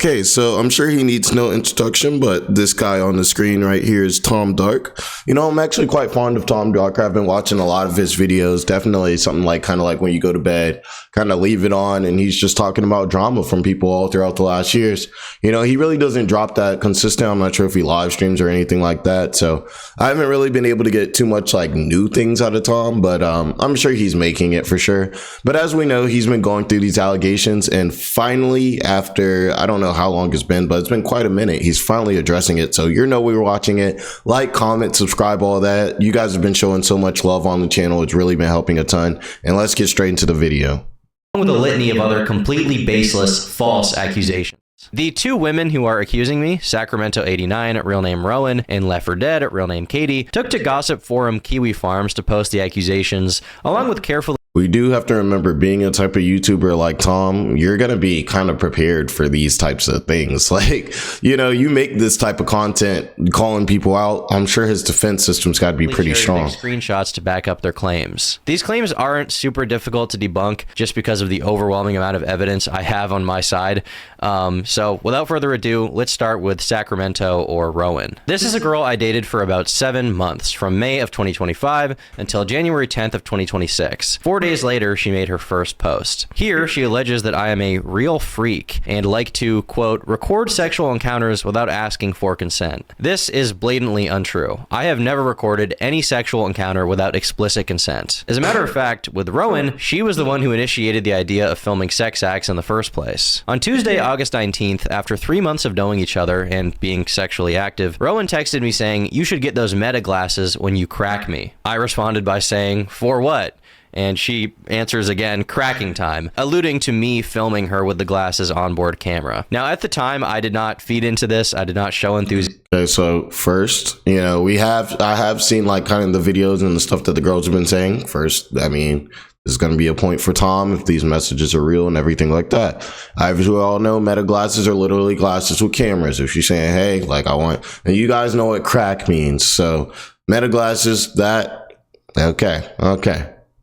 Okay, so I'm sure he needs no introduction, but this guy on the screen right here is Tom Dark. You know, I'm actually quite fond of Tom Dark. I've been watching a lot of his videos. Definitely something like kind of like when you go to bed, kind of leave it on, and he's just talking about drama from people all throughout the last years. You know, he really doesn't drop that consistent. I'm not sure if he live streams or anything like that. So I haven't really been able to get too much like new things out of Tom, but I'm sure he's making it for sure. But as we know, he's been going through these allegations, and finally, after I don't know how long it's been, but it's been quite a minute, he's finally addressing it. So you know we were watching it. Like, comment, subscribe, all that. You guys have been showing so much love on the channel. It's really been helping a ton. And let's get straight into the video. With a litany of other completely baseless, false accusations. The two women who are accusing me, Sacramento89, real name Rowan, and Left4 Dead, real name Katie, took to gossip forum Kiwi Farms to post the accusations, along with carefully. We do have to remember, being a type of YouTuber like Tom, you're going to be kind of prepared for these types of things. Like, you know, you make this type of content calling people out. I'm sure his defense system's got to be pretty strong. Screenshots to back up their claims. These claims aren't super difficult to debunk just because of the overwhelming amount of evidence I have on my side. So without further ado, let's start with Sacramento, or Rowan. This is a girl I dated for about 7 months, from May of 2025 until January 10th of 2026. 4 days later, she made her first post. Here, she alleges that I am a real freak and like to, quote, record sexual encounters without asking for consent. This is blatantly untrue. I have never recorded any sexual encounter without explicit consent. As a matter of fact, with Rowan, she was the one who initiated the idea of filming sex acts in the first place. On Tuesday, August 19th, after 3 months of knowing each other and being sexually active, Rowan texted me saying, "You should get those Meta glasses when you crack me." I responded by saying, "For what?" And she answers again, "Cracking time," alluding to me filming her with the glasses onboard camera. Now, at the time, I did not feed into this. I did not show enthusiasm. Okay, so first, you know, I have seen like kind of the videos and the stuff that the girls have been saying. First, I mean, there's going to be a point for Tom if these messages are real and everything like that. As we all know, Meta glasses are literally glasses with cameras. If she's saying, hey, like I want, and you guys know what crack means. So Meta glasses, that, okay.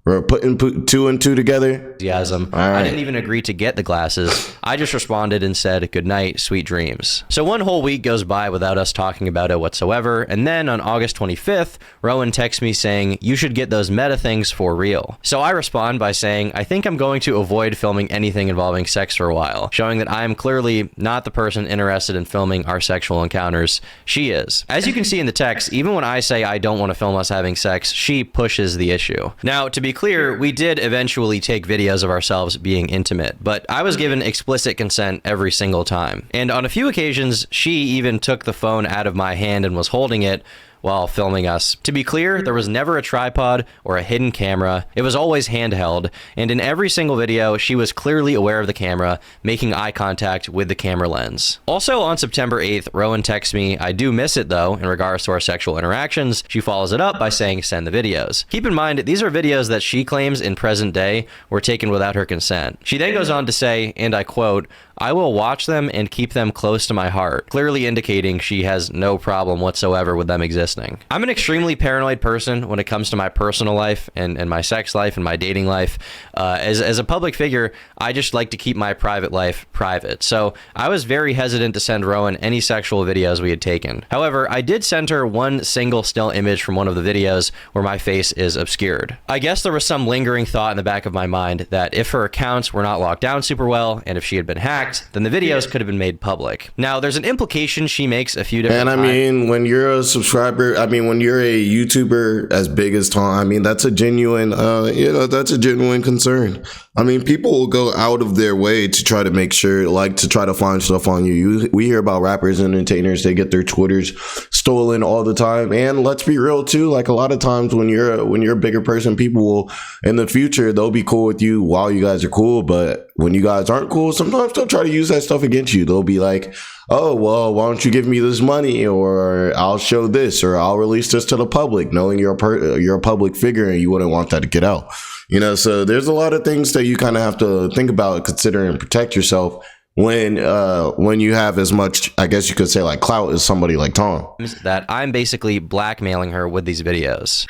We're putting two and two together. All right. I didn't even agree to get the glasses. I just responded and said, "Good night, sweet dreams." So 1 whole week goes by without us talking about it whatsoever. And then on August 25th, Rowan texts me saying, "You should get those Meta things for real." So I respond by saying, "I think I'm going to avoid filming anything involving sex for a while," showing that I am clearly not the person interested in filming our sexual encounters. She is. As you can see in the text, even when I say I don't want to film us having sex, she pushes the issue. Now, to be clear, we did eventually take videos of ourselves being intimate, but I was given explicit consent every single time. And on a few occasions, she even took the phone out of my hand and was holding it while filming us. To be clear, there was never a tripod or a hidden camera. It was always handheld, and in every single video, she was clearly aware of the camera, making eye contact with the camera lens. Also, on September 8th, Rowan texts me, "I do miss it though," in regards to our sexual interactions. She follows it up by saying, "Send the videos." Keep in mind, these are videos that she claims in present day were taken without her consent. She then goes on to say, and I quote, "I will watch them and keep them close to my heart," clearly indicating she has no problem whatsoever with them existing. I'm an extremely paranoid person when it comes to my personal life and my sex life and my dating life. As a public figure, I just like to keep my private life private. So I was very hesitant to send Rowan any sexual videos we had taken. However, I did send her one single still image from one of the videos where my face is obscured. I guess there was some lingering thought in the back of my mind that if her accounts were not locked down super well, and if she had been hacked, then the videos could have been made public. Now, there's an implication she makes a few different times. And I mean, when you're a subscriber, when you're a YouTuber as big as Tom, I mean, that's a genuine, that's a genuine concern. I mean, people will go out of their way to try to make sure, like, to try to find stuff on you. We hear about rappers and entertainers, they get their Twitters stolen all the time. And let's be real too, like a lot of times when you're a bigger person, people will, in the future, they'll be cool with you while you guys are cool. But when you guys aren't cool, sometimes they'll try to use that stuff against you. They'll be like, "Oh, well, why don't you give me this money, or I'll show this, or I'll release this to the public," knowing you're a public figure and you wouldn't want that to get out. You know, so there's a lot of things that you kind of have to think about, consider, and protect yourself when you have as much, I guess you could say, like, clout as somebody like Tom. That I'm basically blackmailing her with these videos.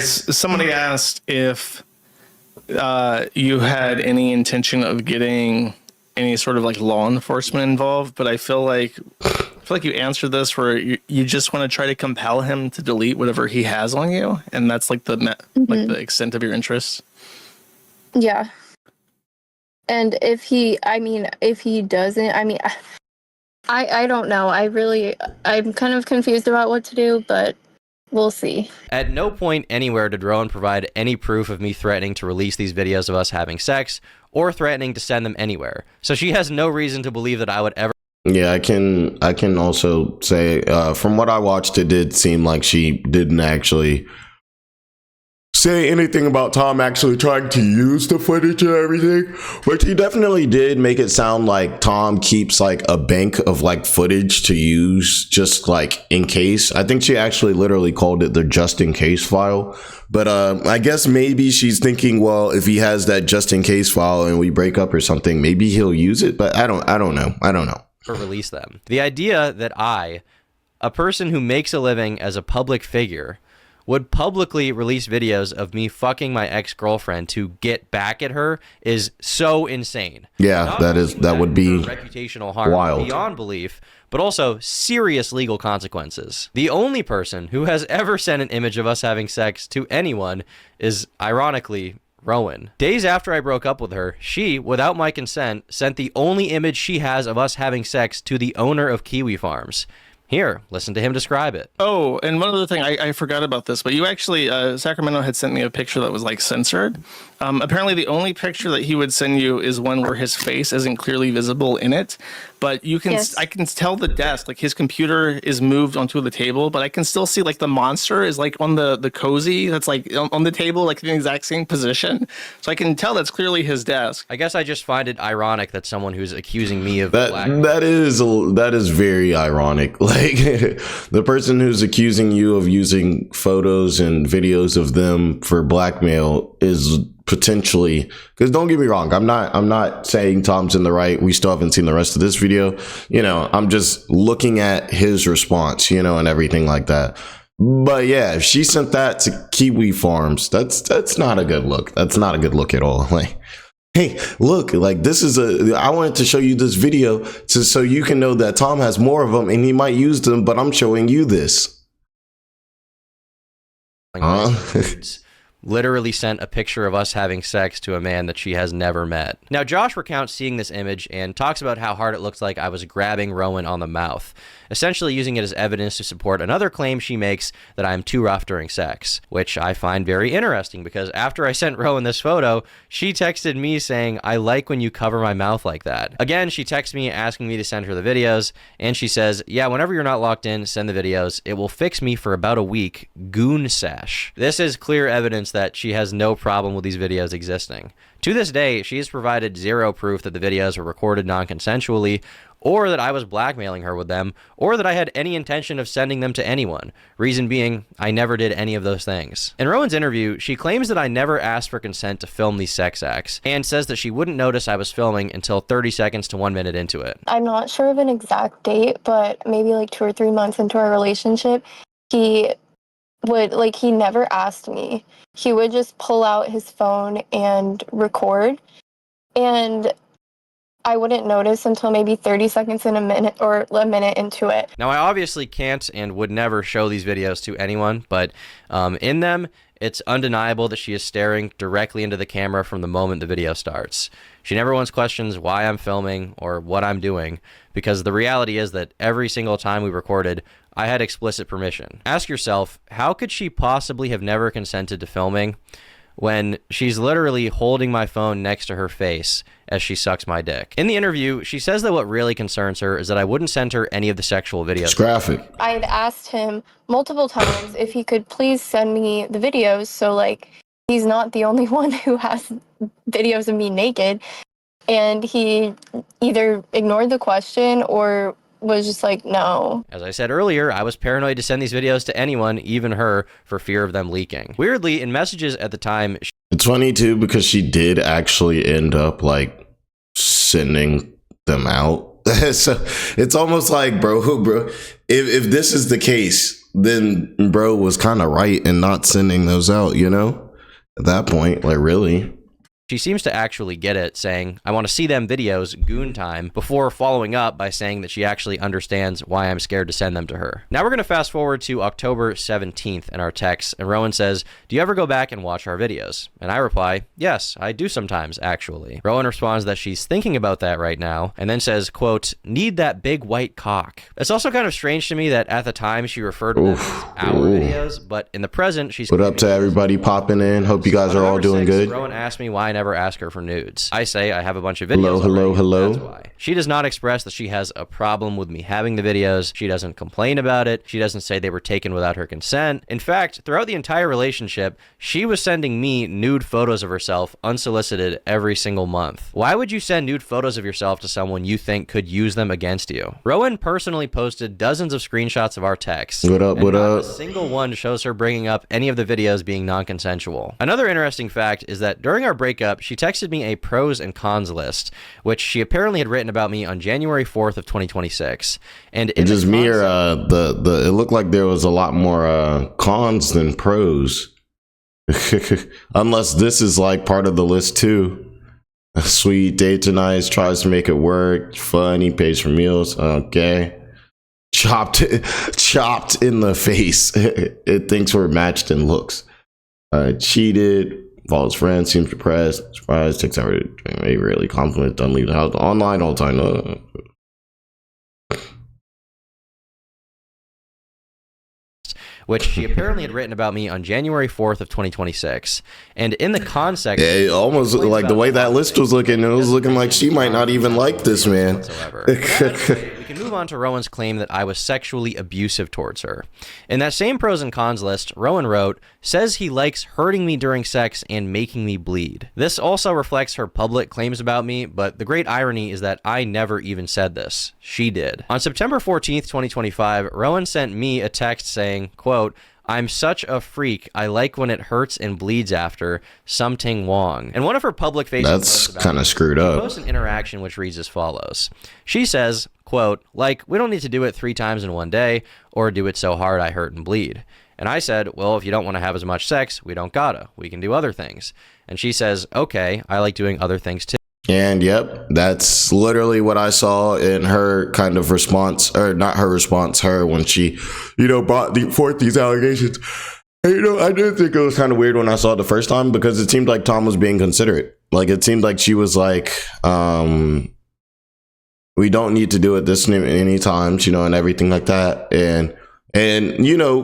Somebody asked if you had any intention of getting any sort of like law enforcement involved, but I feel like you answered this where you just want to try to compel him to delete whatever he has on you, and that's like like the extent of your interest. Yeah. And if he doesn't, I don't know. I'm kind of confused about what to do, but we'll see. At no point anywhere did Rowan provide any proof of me threatening to release these videos of us having sex or threatening to send them anywhere. So she has no reason to believe that I would ever. Yeah, I can also say from what I watched, it did seem like she didn't actually say anything about Tom actually trying to use the footage and everything, but he definitely did make it sound like Tom keeps like a bank of like footage to use just like in case. I think she actually literally called it the just in case file. But I guess maybe she's thinking, well, if he has that just in case file and we break up or something, maybe he'll use it. But I don't know. Or release them. The idea that I, a person who makes a living as a public figure, would publicly release videos of me fucking my ex-girlfriend to get back at her is so insane. Yeah, that would be reputational harm wild, beyond belief, but also serious legal consequences. The only person who has ever sent an image of us having sex to anyone is, ironically, Rowan. Days after I broke up with her, she, without my consent, sent the only image she has of us having sex to the owner of Kiwi Farms. Here, listen to him describe it. Oh, and one other thing, I forgot about this, but you actually, Sacramento had sent me a picture that was like censored. Apparently the only picture that he would send you is one where his face isn't clearly visible in it, but you can, yes. I can tell the desk, like his computer is moved onto the table, but I can still see like the monster is like on the cozy that's like on the table, like in the exact same position. So I can tell that's clearly his desk. I guess I just find it ironic that someone who's accusing me of that is very ironic. Like the person who's accusing you of using photos and videos of them for blackmail is potentially, because don't get me wrong, I'm not saying Tom's in the right. We still haven't seen the rest of this video. You know, I'm just looking at his response, you know, and everything like that. But yeah, if she sent that to Kiwi Farms, that's not a good look. That's not a good look at all. Like, hey, look, like I wanted to show you this video so you can know that Tom has more of them and he might use them, but I'm showing you this. Literally sent a picture of us having sex to a man that she has never met. Now, Josh recounts seeing this image and talks about how hard it looked like I was grabbing Rowan on the mouth, essentially using it as evidence to support another claim she makes that I'm too rough during sex, which I find very interesting because after I sent Rowan this photo, she texted me saying, "I like when you cover my mouth like that." Again, she texts me asking me to send her the videos, and she says, "Yeah, whenever you're not locked in, send the videos. It will fix me for about a week. Goon sesh." This is clear evidence that she has no problem with these videos existing. To this day, she has provided zero proof that the videos were recorded non-consensually, or that I was blackmailing her with them, or that I had any intention of sending them to anyone. Reason being, I never did any of those things. In Rowan's interview, she claims that I never asked for consent to film these sex acts, and says that she wouldn't notice I was filming until 30 seconds to 1 minute into it. I'm not sure of an exact date, but maybe like 2 or 3 months into our relationship, he never asked me. He would just pull out his phone and record, and I wouldn't notice until maybe 30 seconds in a minute or a minute into it. Now, I obviously can't and would never show these videos to anyone, but in them, it's undeniable that she is staring directly into the camera from the moment the video starts. She never once questions why I'm filming or what I'm doing, because the reality is that every single time we recorded, I had explicit permission. Ask yourself, how could she possibly have never consented to filming when she's literally holding my phone next to her face as she sucks my dick? In the interview, she says that what really concerns her is that I wouldn't send her any of the sexual videos. It's graphic. I'd asked him multiple times if he could please send me the videos, so like he's not the only one who has videos of me naked, and he either ignored the question or was just like, no. As I said earlier, I was paranoid to send these videos to anyone, even her, for fear of them leaking. Weirdly, in messages at the time... It's funny, too, because she did actually end up, like, sending them out. So it's almost like, bro, if this is the case, then bro was kind of right in not sending those out, you know? At that point, like, really? She seems to actually get it, saying, I want to see them videos, goon time, before following up by saying that she actually understands why I'm scared to send them to her. Now we're going to fast forward to October 17th in our text, and Rowan says, do you ever go back and watch our videos? And I reply, yes, I do sometimes, actually. Rowan responds that she's thinking about that right now, and then says, quote, need that big white cock. It's also kind of strange to me that at the time she referred to them as our videos, but in the present, she's... What up to everybody popping in? Hope you guys are all doing good. Rowan asked me why I never ask her for nudes. I say I have a bunch of videos. Hello. That's why. She does not express that she has a problem with me having the videos. She doesn't complain about it. She doesn't say they were taken without her consent. In fact, throughout the entire relationship, she was sending me nude photos of herself unsolicited every single month. Why would you send nude photos of yourself to someone you think could use them against you? Rowan personally posted dozens of screenshots of our texts. What up? Not a single one shows her bringing up any of the videos being non-consensual. Another interesting fact is that during our breakup, she texted me a pros and cons list, which she apparently had written about me on January 4th of 2026. And it just me or it looked like there was a lot more cons than pros. Unless this is like part of the list too. Sweet, dates are nice, tries to make it work, fun, he pays for meals. Okay. Chopped in the face. It thinks we're matched in looks. Cheated. Follows friends, seems depressed, surprised, takes hours to drink, maybe really compliment, doesn't leave the house, online all the time. Which she apparently had written about me on January 4th of 2026. And in the con section... Yeah, almost like the way that list was looking, it was looking like she might not even like this man. We can move on to Rowan's claim that I was sexually abusive towards her. In that same pros and cons list, Rowan wrote, says he likes hurting me during sex and making me bleed. This also reflects her public claims about me, but the great irony is that I never even said this. She did. On September 14th, 2025, Rowan sent me a text saying, quote, I'm such a freak. I like when it hurts and bleeds after. Something Wong. And one of her public Facebook That's kind of screwed up. She posts an interaction which reads as follows. She says, quote, like, we don't need to do it 3 times in one day or do it so hard I hurt and bleed. And I said, well, if you don't want to have as much sex, we don't gotta. We can do other things. And she says, okay, I like doing other things too. And yep, that's literally what I saw in her kind of response, or not her response, her when she, brought forth these allegations. And, I did think it was kind of weird when I saw it the first time because it seemed like Tom was being considerate. Like, it seemed like she was like, we don't need to do it this many times, and everything like that. And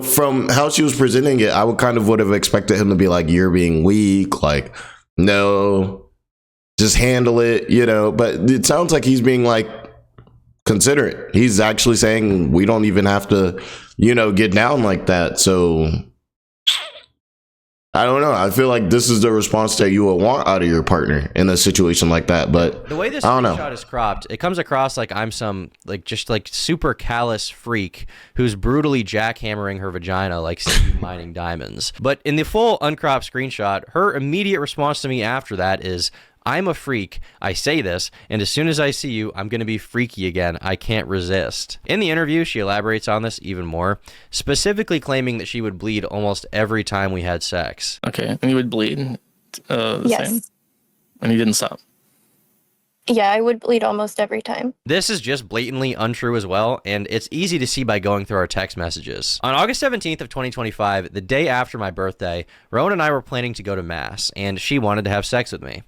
from how she was presenting it, I would have expected him to be like, you're being weak, like, no, just handle it, but it sounds like he's being like considerate. He's actually saying we don't even have to, get down like that. So I don't know. I feel like this is the response that you would want out of your partner in a situation like that. But the way this I don't know. shot is cropped, it comes across like I'm some just super callous freak who's brutally jackhammering her vagina like Steve mining diamonds. But in the full uncropped screenshot, her immediate response to me after that is, I'm a freak. I say this, and as soon as I see you, I'm going to be freaky again. I can't resist. In the interview, she elaborates on this even more, specifically claiming that she would bleed almost every time we had sex. Okay, and you would bleed the Yes. same? And you didn't stop? Yeah, I would bleed almost every time. This is just blatantly untrue as well, and it's easy to see by going through our text messages. On August 17th of 2025, the day after my birthday, Rowan and I were planning to go to Mass, and she wanted to have sex with me.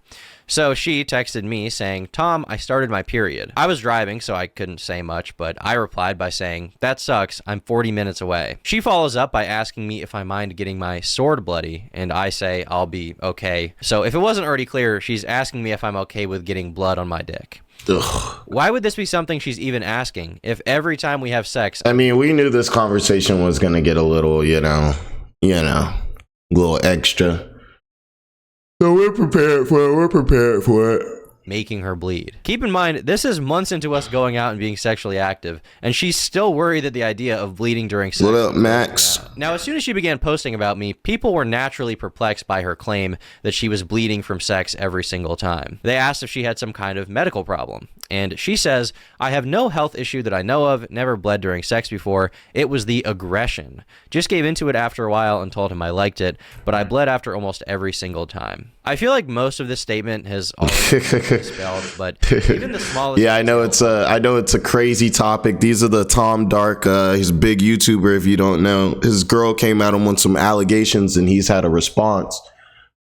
So she texted me saying, Tom, I started my period. I was driving, so I couldn't say much, but I replied by saying, that sucks, I'm 40 minutes away. She follows up by asking me if I mind getting my sword bloody, and I say I'll be okay. So if it wasn't already clear, she's asking me if I'm okay with getting blood on my dick. Ugh. Why would this be something she's even asking if every time we have sex... I mean, we knew this conversation was going to get a little, a little extra. So we're prepared for it. Making her bleed. Keep in mind, this is months into us going out and being sexually active, and she's still worried at the idea of bleeding during sex. What up, Max? Now, as soon as she began posting about me, people were naturally perplexed by her claim that she was bleeding from sex every single time. They asked if she had some kind of medical problem, and she says, I have no health issue that I know of, never bled during sex before. It was the aggression. Just gave into it after a while and told him I liked it, but I bled after almost every single time. I feel like most of this statement has already been spelled, but even the smallest. Yeah, I know it's a crazy topic. These are the Tom Dark, he's a big YouTuber. If you don't know, his girl came at him with some allegations, and he's had a response.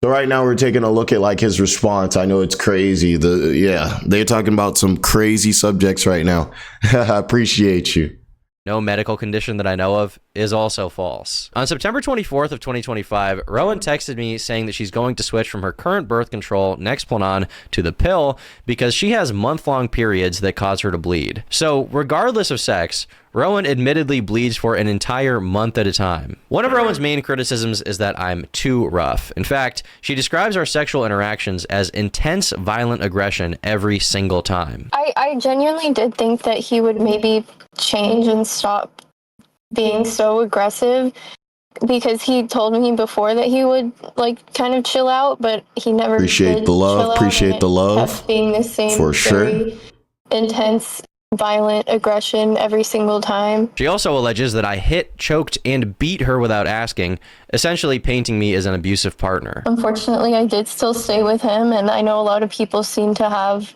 So right now we're taking a look at like his response. I know it's crazy. They're talking about some crazy subjects right now. I appreciate you. No medical condition that I know of is also false. On September 24th of 2025, Rowan texted me saying that she's going to switch from her current birth control, Nexplanon, to the pill because she has month-long periods that cause her to bleed. So regardless of sex, Rowan admittedly bleeds for an entire month at a time. One of Rowan's main criticisms is that I'm too rough. In fact, she describes our sexual interactions as intense, violent aggression every single time. I genuinely did think that he would maybe change and stop being so aggressive, because he told me before that he would like kind of chill out, but he never Appreciate did the love. chill out, Appreciate and the it love. kept being the same, For sure. very intense, violent aggression every single time. She also alleges that I hit, choked, and beat her without asking, essentially painting me as an abusive partner. Unfortunately, I did still stay with him, and I know a lot of people seem to have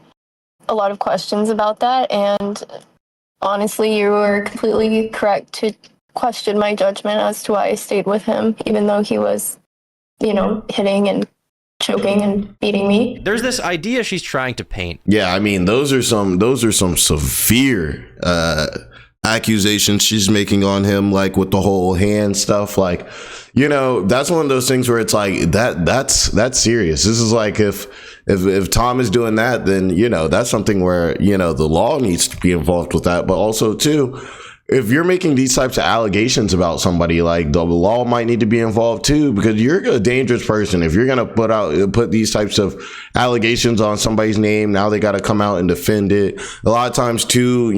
a lot of questions about that, and honestly, you were completely correct to question my judgment as to why I stayed with him, even though he was, hitting and choking and beating me. There's this idea she's trying to paint. Yeah, I mean, those are some severe accusations she's making on him, like with the whole hand stuff. Like, that's one of those things where it's like that's serious. This is like if Tom is doing that, then that's something where the law needs to be involved with that. But also too, if you're making these types of allegations about somebody, like the law might need to be involved too, because you're a dangerous person. If you're going to put these types of allegations on somebody's name, now they got to come out and defend it. A lot of times too,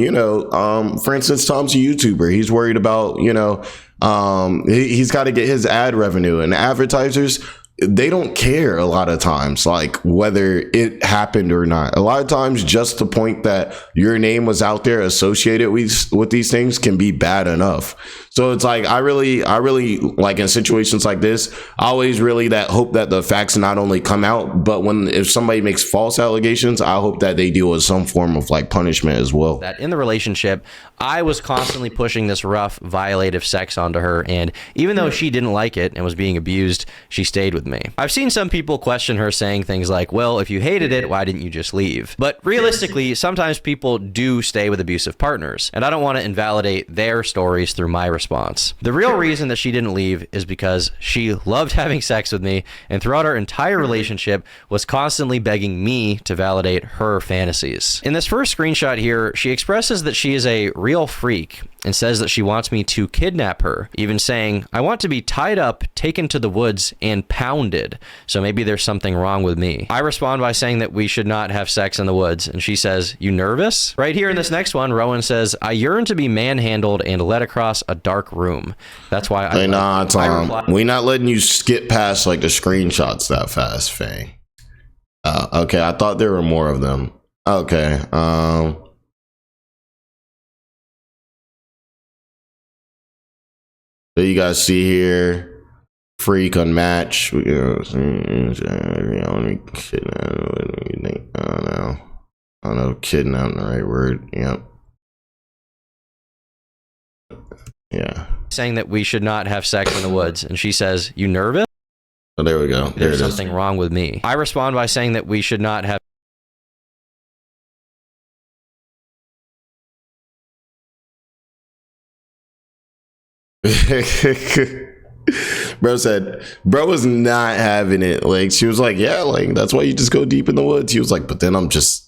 for instance, Tom's a YouTuber. He's worried about, he's got to get his ad revenue, and advertisers, they don't care a lot of times, like whether it happened or not. A lot of times just the point that your name was out there associated with these things can be bad enough. So it's like, I really like in situations like this, I always really hope that the facts not only come out, but if somebody makes false allegations, I hope that they deal with some form of like punishment as well. That in the relationship, I was constantly pushing this rough, violative sex onto her, and even though she didn't like it and was being abused, she stayed with me. I've seen some people question her, saying things like, well, if you hated it, why didn't you just leave? But realistically, sometimes people do stay with abusive partners, and I don't want to invalidate their stories through my response. The real reason that she didn't leave is because she loved having sex with me, and throughout our entire relationship was constantly begging me to validate her fantasies. In this first screenshot here, she expresses that she is a real freak and says that she wants me to kidnap her, even saying, I want to be tied up, taken to the woods, and pounded, so maybe there's something wrong with me. I respond by saying that we should not have sex in the woods, and she says, you nervous? Right here in this next one, Rowan says, I yearn to be manhandled and led across a dark room. That's why Hey, nah, Tom, we not letting you skip past like the screenshots that fast, Faye. Okay, I thought there were more of them. Okay, so you guys see here, freak unmatched. I don't know, kidnap the right word. Yep. Yeah. Saying that we should not have sex in the woods, and she says, you nervous? Oh, there we go. There There's it is. something wrong with me. I respond by saying that we should not have Bro said, bro was not having it. Like, she was like, yeah, like, that's why you just go deep in the woods. He was like, but then I'm just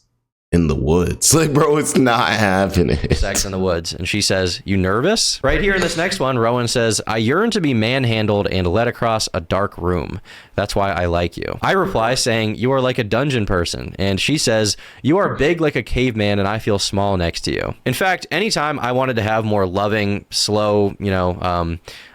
in the woods. Like, bro, it's not having it. sex in the woods, and she says, you nervous? Right here in this next one, Rowan says, I yearn to be manhandled and led across a dark room. That's why I like you. I reply saying, you are like a dungeon person, and she says, you are big like a caveman and I feel small next to you. In fact, anytime I wanted to have more loving, slow,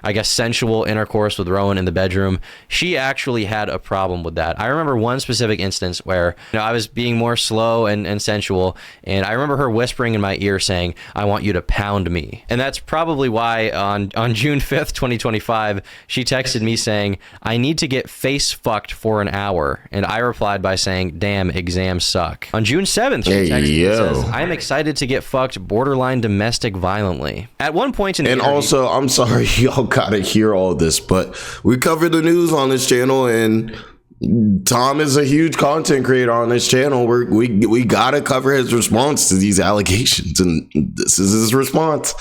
I guess sensual intercourse with Rowan in the bedroom, she actually had a problem with that. I remember one specific instance where I was being more slow and consensual, and I remember her whispering in my ear saying, "I want you to pound me." And that's probably why on June 5th, 2025, she texted me saying, "I need to get face fucked for an hour." And I replied by saying, "Damn, exams suck." On June 7th, she texted me and says, "I am excited to get fucked borderline domestic violently." At one point in the interview, also, I'm sorry, y'all gotta hear all this, but we cover the news on this channel, and Tom is a huge content creator on this channel. We gotta cover his response to these allegations, and this is his response.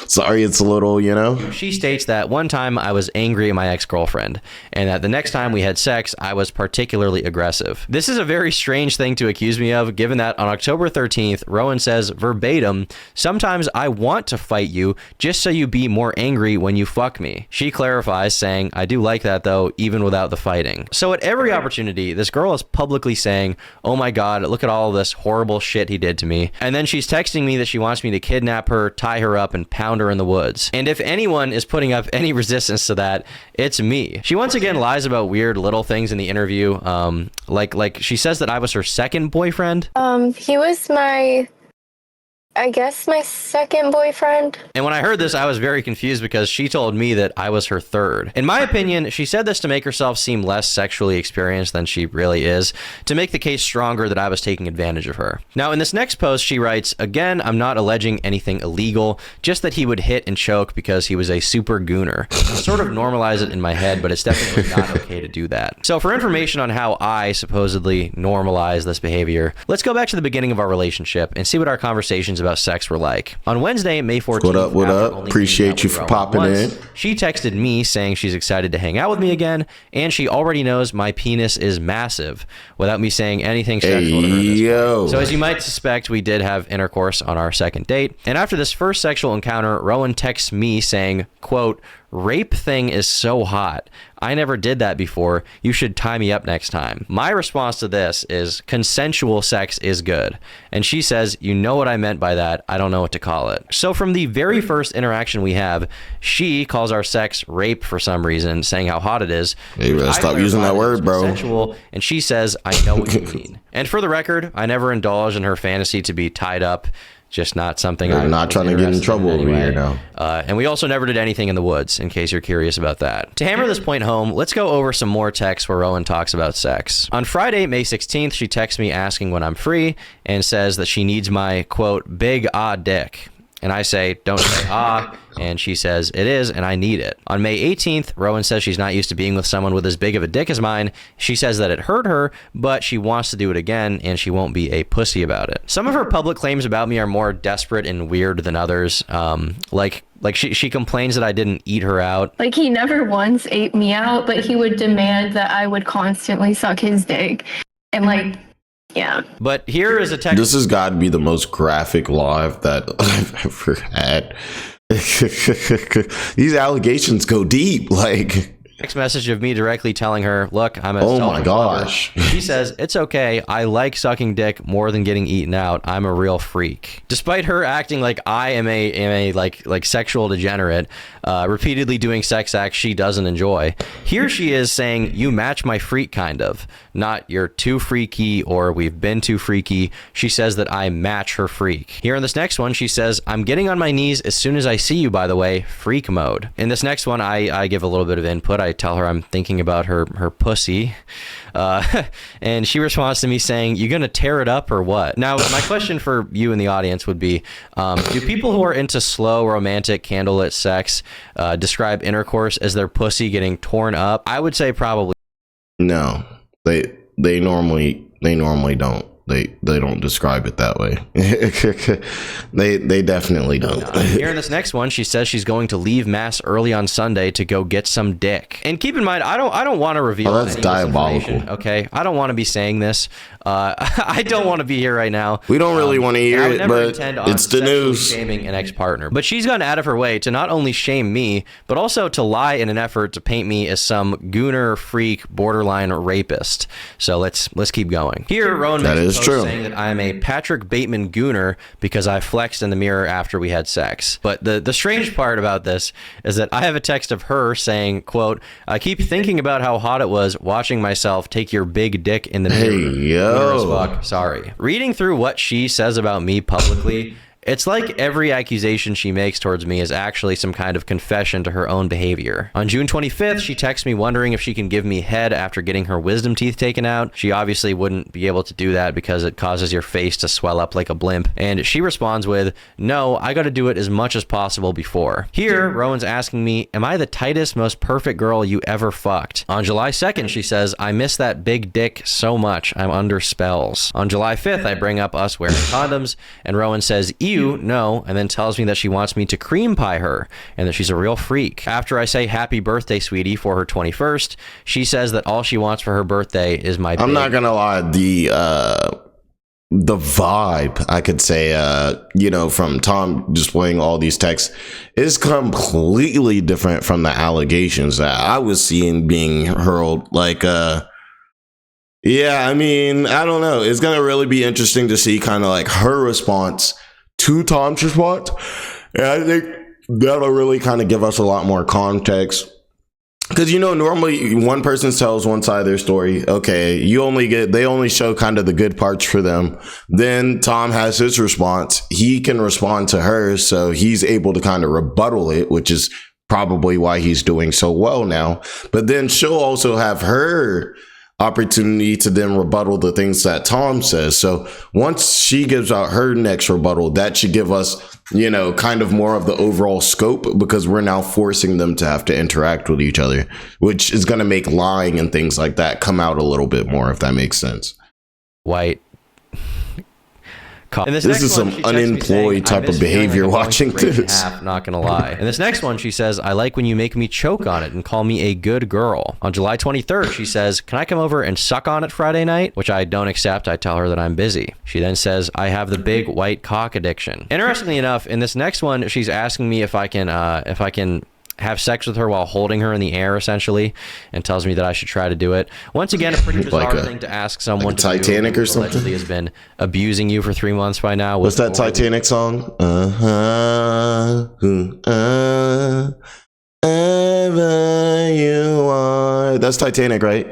Sorry, it's a little, She states that one time I was angry at my ex-girlfriend, and that the next time we had sex, I was particularly aggressive. This is a very strange thing to accuse me of, given that on October 13th, Rowan says verbatim, "Sometimes I want to fight you just so you be more angry when you fuck me." She clarifies, saying, "I do like that though, even without the fighting." So at every opportunity, this girl is publicly saying, "Oh my God, look at all this horrible shit he did to me." And then she's texting me that she wants me to kidnap her, tie her up, and pound her in the woods. And if anyone is putting up any resistance to that, it's me. She once again lies about weird little things in the interview. Like she says that I was her second boyfriend. He was I guess my second boyfriend. And when I heard this, I was very confused because she told me that I was her third. In my opinion, she said this to make herself seem less sexually experienced than she really is, to make the case stronger that I was taking advantage of her. Now, in this next post, she writes, "Again, I'm not alleging anything illegal, just that he would hit and choke because he was a super gooner. I sort of normalize it in my head, but it's definitely not okay to do that." So for information on how I supposedly normalize this behavior, let's go back to the beginning of our relationship and see what our conversations about sex were like. On Wednesday, May 14th, what up? Appreciate you for popping in. She texted me saying she's excited to hang out with me again, and she already knows my penis is massive, without me saying anything sexual to her at this point. So as you might suspect, we did have intercourse on our second date. And after this first sexual encounter, Rowan texts me saying, quote, "Rape thing is so hot. I never did that before. You should tie me up next time." My response to this is consensual sex is good. And she says, "You know what I meant by that. I don't know what to call it." So from the very first interaction we have, she calls our sex rape for some reason, saying how hot it is. Hey, bro, stop using that word, bro. Consensual, and she says, "I know what you mean." And for the record, I never indulged in her fantasy to be tied up. Just not something I'm not trying to get in trouble over here now. And we also never did anything in the woods, in case you're curious about that. To hammer this point home, let's go over some more texts where Rowan talks about sex. On Friday, May 16th, she texts me asking when I'm free and says that she needs my, quote, "big dick." And I say, "Don't say ah," and she says, "It is, and I need it." On May 18th, Rowan says she's not used to being with someone with as big of a dick as mine. She says that it hurt her, but she wants to do it again, and she won't be a pussy about it. Some of her public claims about me are more desperate and weird than others. Like she complains that I didn't eat her out. Like, he never once ate me out, but he would demand that I would constantly suck his dick. And yeah. But here is a text. This has got to be the most graphic live that I've ever had. These allegations go deep. Text message of me directly telling her, "Look, I'm a oh selfish my gosh." lover." She says, "It's okay. I like sucking dick more than getting eaten out. I'm a real freak." Despite her acting like I am a sexual degenerate, repeatedly doing sex acts she doesn't enjoy, here she is saying, "You match my freak, kind of. Not you're too freaky or we've been too freaky." She says that I match her freak. Here in this next one, she says, "I'm getting on my knees as soon as I see you, by the way, freak mode." In this next one, I give a little bit of input. I tell her I'm thinking about her pussy. And she responds to me saying, "You gonna tear it up or what?" Now, my question for you in the audience would be, do people who are into slow, romantic, candlelit sex describe intercourse as their pussy getting torn up? I would say probably. No, they normally don't. They don't describe it that way. they definitely don't. Here in this next one, she says she's going to leave mass early on Sunday to go get some dick. And keep in mind, I don't want to reveal. Oh, that's diabolical. Okay, I don't want to be saying this. I don't want to be here right now. We don't really want to hear it, but it's the news. Shaming an ex-partner, but she's gone out of her way to not only shame me, but also to lie in an effort to paint me as some gooner, freak, borderline rapist. So let's keep going. Here, Rowan makes a post saying that I am a Patrick Bateman gooner because I flexed in the mirror after we had sex. But the strange part about this is that I have a text of her saying, quote, "I keep thinking about how hot it was watching myself take your big dick in the mirror." Hey, yo. Gooner as fuck. Sorry. Reading through what she says about me publicly, it's like every accusation she makes towards me is actually some kind of confession to her own behavior. On June 25th, she texts me wondering if she can give me head after getting her wisdom teeth taken out. She obviously wouldn't be able to do that because it causes your face to swell up like a blimp. And she responds with, no, I gotta do it as much as possible before. Here, Rowan's asking me, am I the tightest, most perfect girl you ever fucked? On July 2nd, she says, I miss that big dick so much. I'm under spells. On July 5th, I bring up us wearing condoms, and Rowan says, ew, no, and then tells me that she wants me to cream pie her and that she's a real freak. After I say happy birthday, sweetie, for her 21st, she says that all she wants for her birthday is my I'm not gonna lie, the vibe, I could say, from Tom displaying all these texts is completely different from the allegations that I was seeing being hurled. Yeah, I mean, I don't know. It's going to really be interesting to see kind of like her response to Tom's response. And I think that'll really kind of give us a lot more context. Because, normally one person tells one side of their story. Okay, they only show kind of the good parts for them. Then Tom has his response. He can respond to her. So he's able to kind of rebuttal it, which is probably why he's doing so well now. But then she'll also have her opportunity to then rebuttal the things that Tom says. So once she gives out her next rebuttal, that should give us, kind of more of the overall scope, because we're now forcing them to have to interact with each other, which is going to make lying and things like that come out a little bit more, if that makes sense. White. This is some unemployed type of behavior watching this. Not gonna lie. And this next one, she says, I like when you make me choke on it and call me a good girl. On July 23rd, she says, can I come over and suck on it Friday night? Which I don't accept. I tell her that I'm busy. She then says, I have the big white cock addiction. Interestingly enough, in this next one, she's asking me if I can have sex with her while holding her in the air, essentially, and tells me that I should try to do it. Once again, a pretty bizarre thing to ask someone to Titanic do, or something. Allegedly has been abusing you for 3 months by now. What's that Titanic song? Ever you are. That's Titanic, right?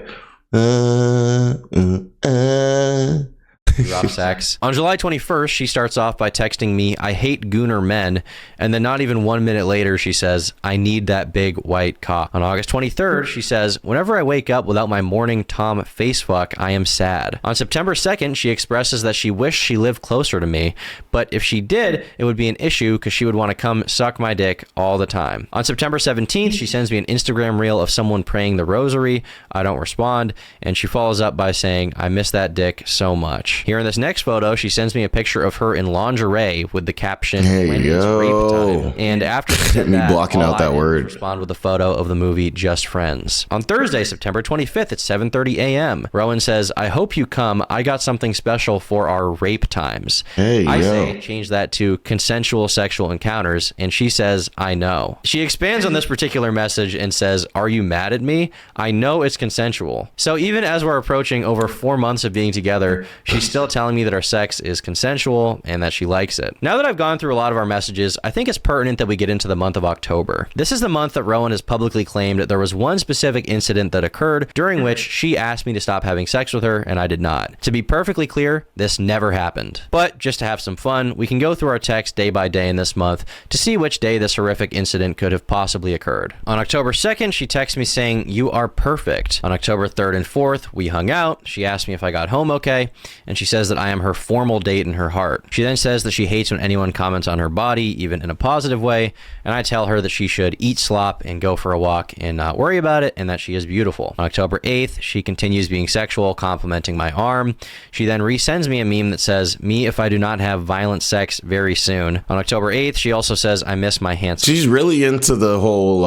Rough sex. On July 21st, she starts off by texting me, I hate gooner men, and then not even 1 minute later, she says, I need that big white cock. On August 23rd, she says, whenever I wake up without my morning Tom face fuck, I am sad. On September 2nd, she expresses that she wished she lived closer to me, but if she did, it would be an issue because she would want to come suck my dick all the time. On September 17th, she sends me an Instagram reel of someone praying the rosary. I don't respond, and she follows up by saying, I miss that dick so much. Here in this next photo, she sends me a picture of her in lingerie with the caption, when it's rape time. And after she said that, blocking out that word, respond with a photo of the movie Just Friends. On Thursday, September 25th at 7:30 a.m., Rowan says, I hope you come. I got something special for our rape times. I say, change that to consensual sexual encounters, and she says, I know. She expands on this particular message and says, are you mad at me? I know it's consensual. So even as we're approaching over 4 months of being together, she's still telling me that our sex is consensual and that she likes it. Now that I've gone through a lot of our messages, I think it's pertinent that we get into the month of October. This is the month that Rowan has publicly claimed that there was one specific incident that occurred during which she asked me to stop having sex with her and I did not. To be perfectly clear, this never happened. But just to have some fun, we can go through our texts day by day in this month to see which day this horrific incident could have possibly occurred. On October 2nd, she texts me saying, you are perfect. On October 3rd and 4th, we hung out. She asked me if I got home okay, and she says that I am her formal date in her heart. She then says that she hates when anyone comments on her body, even in a positive way, and I tell her that she should eat slop and go for a walk and not worry about it, and that she is beautiful. On October 8th, she continues being sexual, complimenting my arm. She then resends me a meme that says, me if I do not have violent sex very soon. On October 8th, she also says, I miss my handsome. She's really into the whole,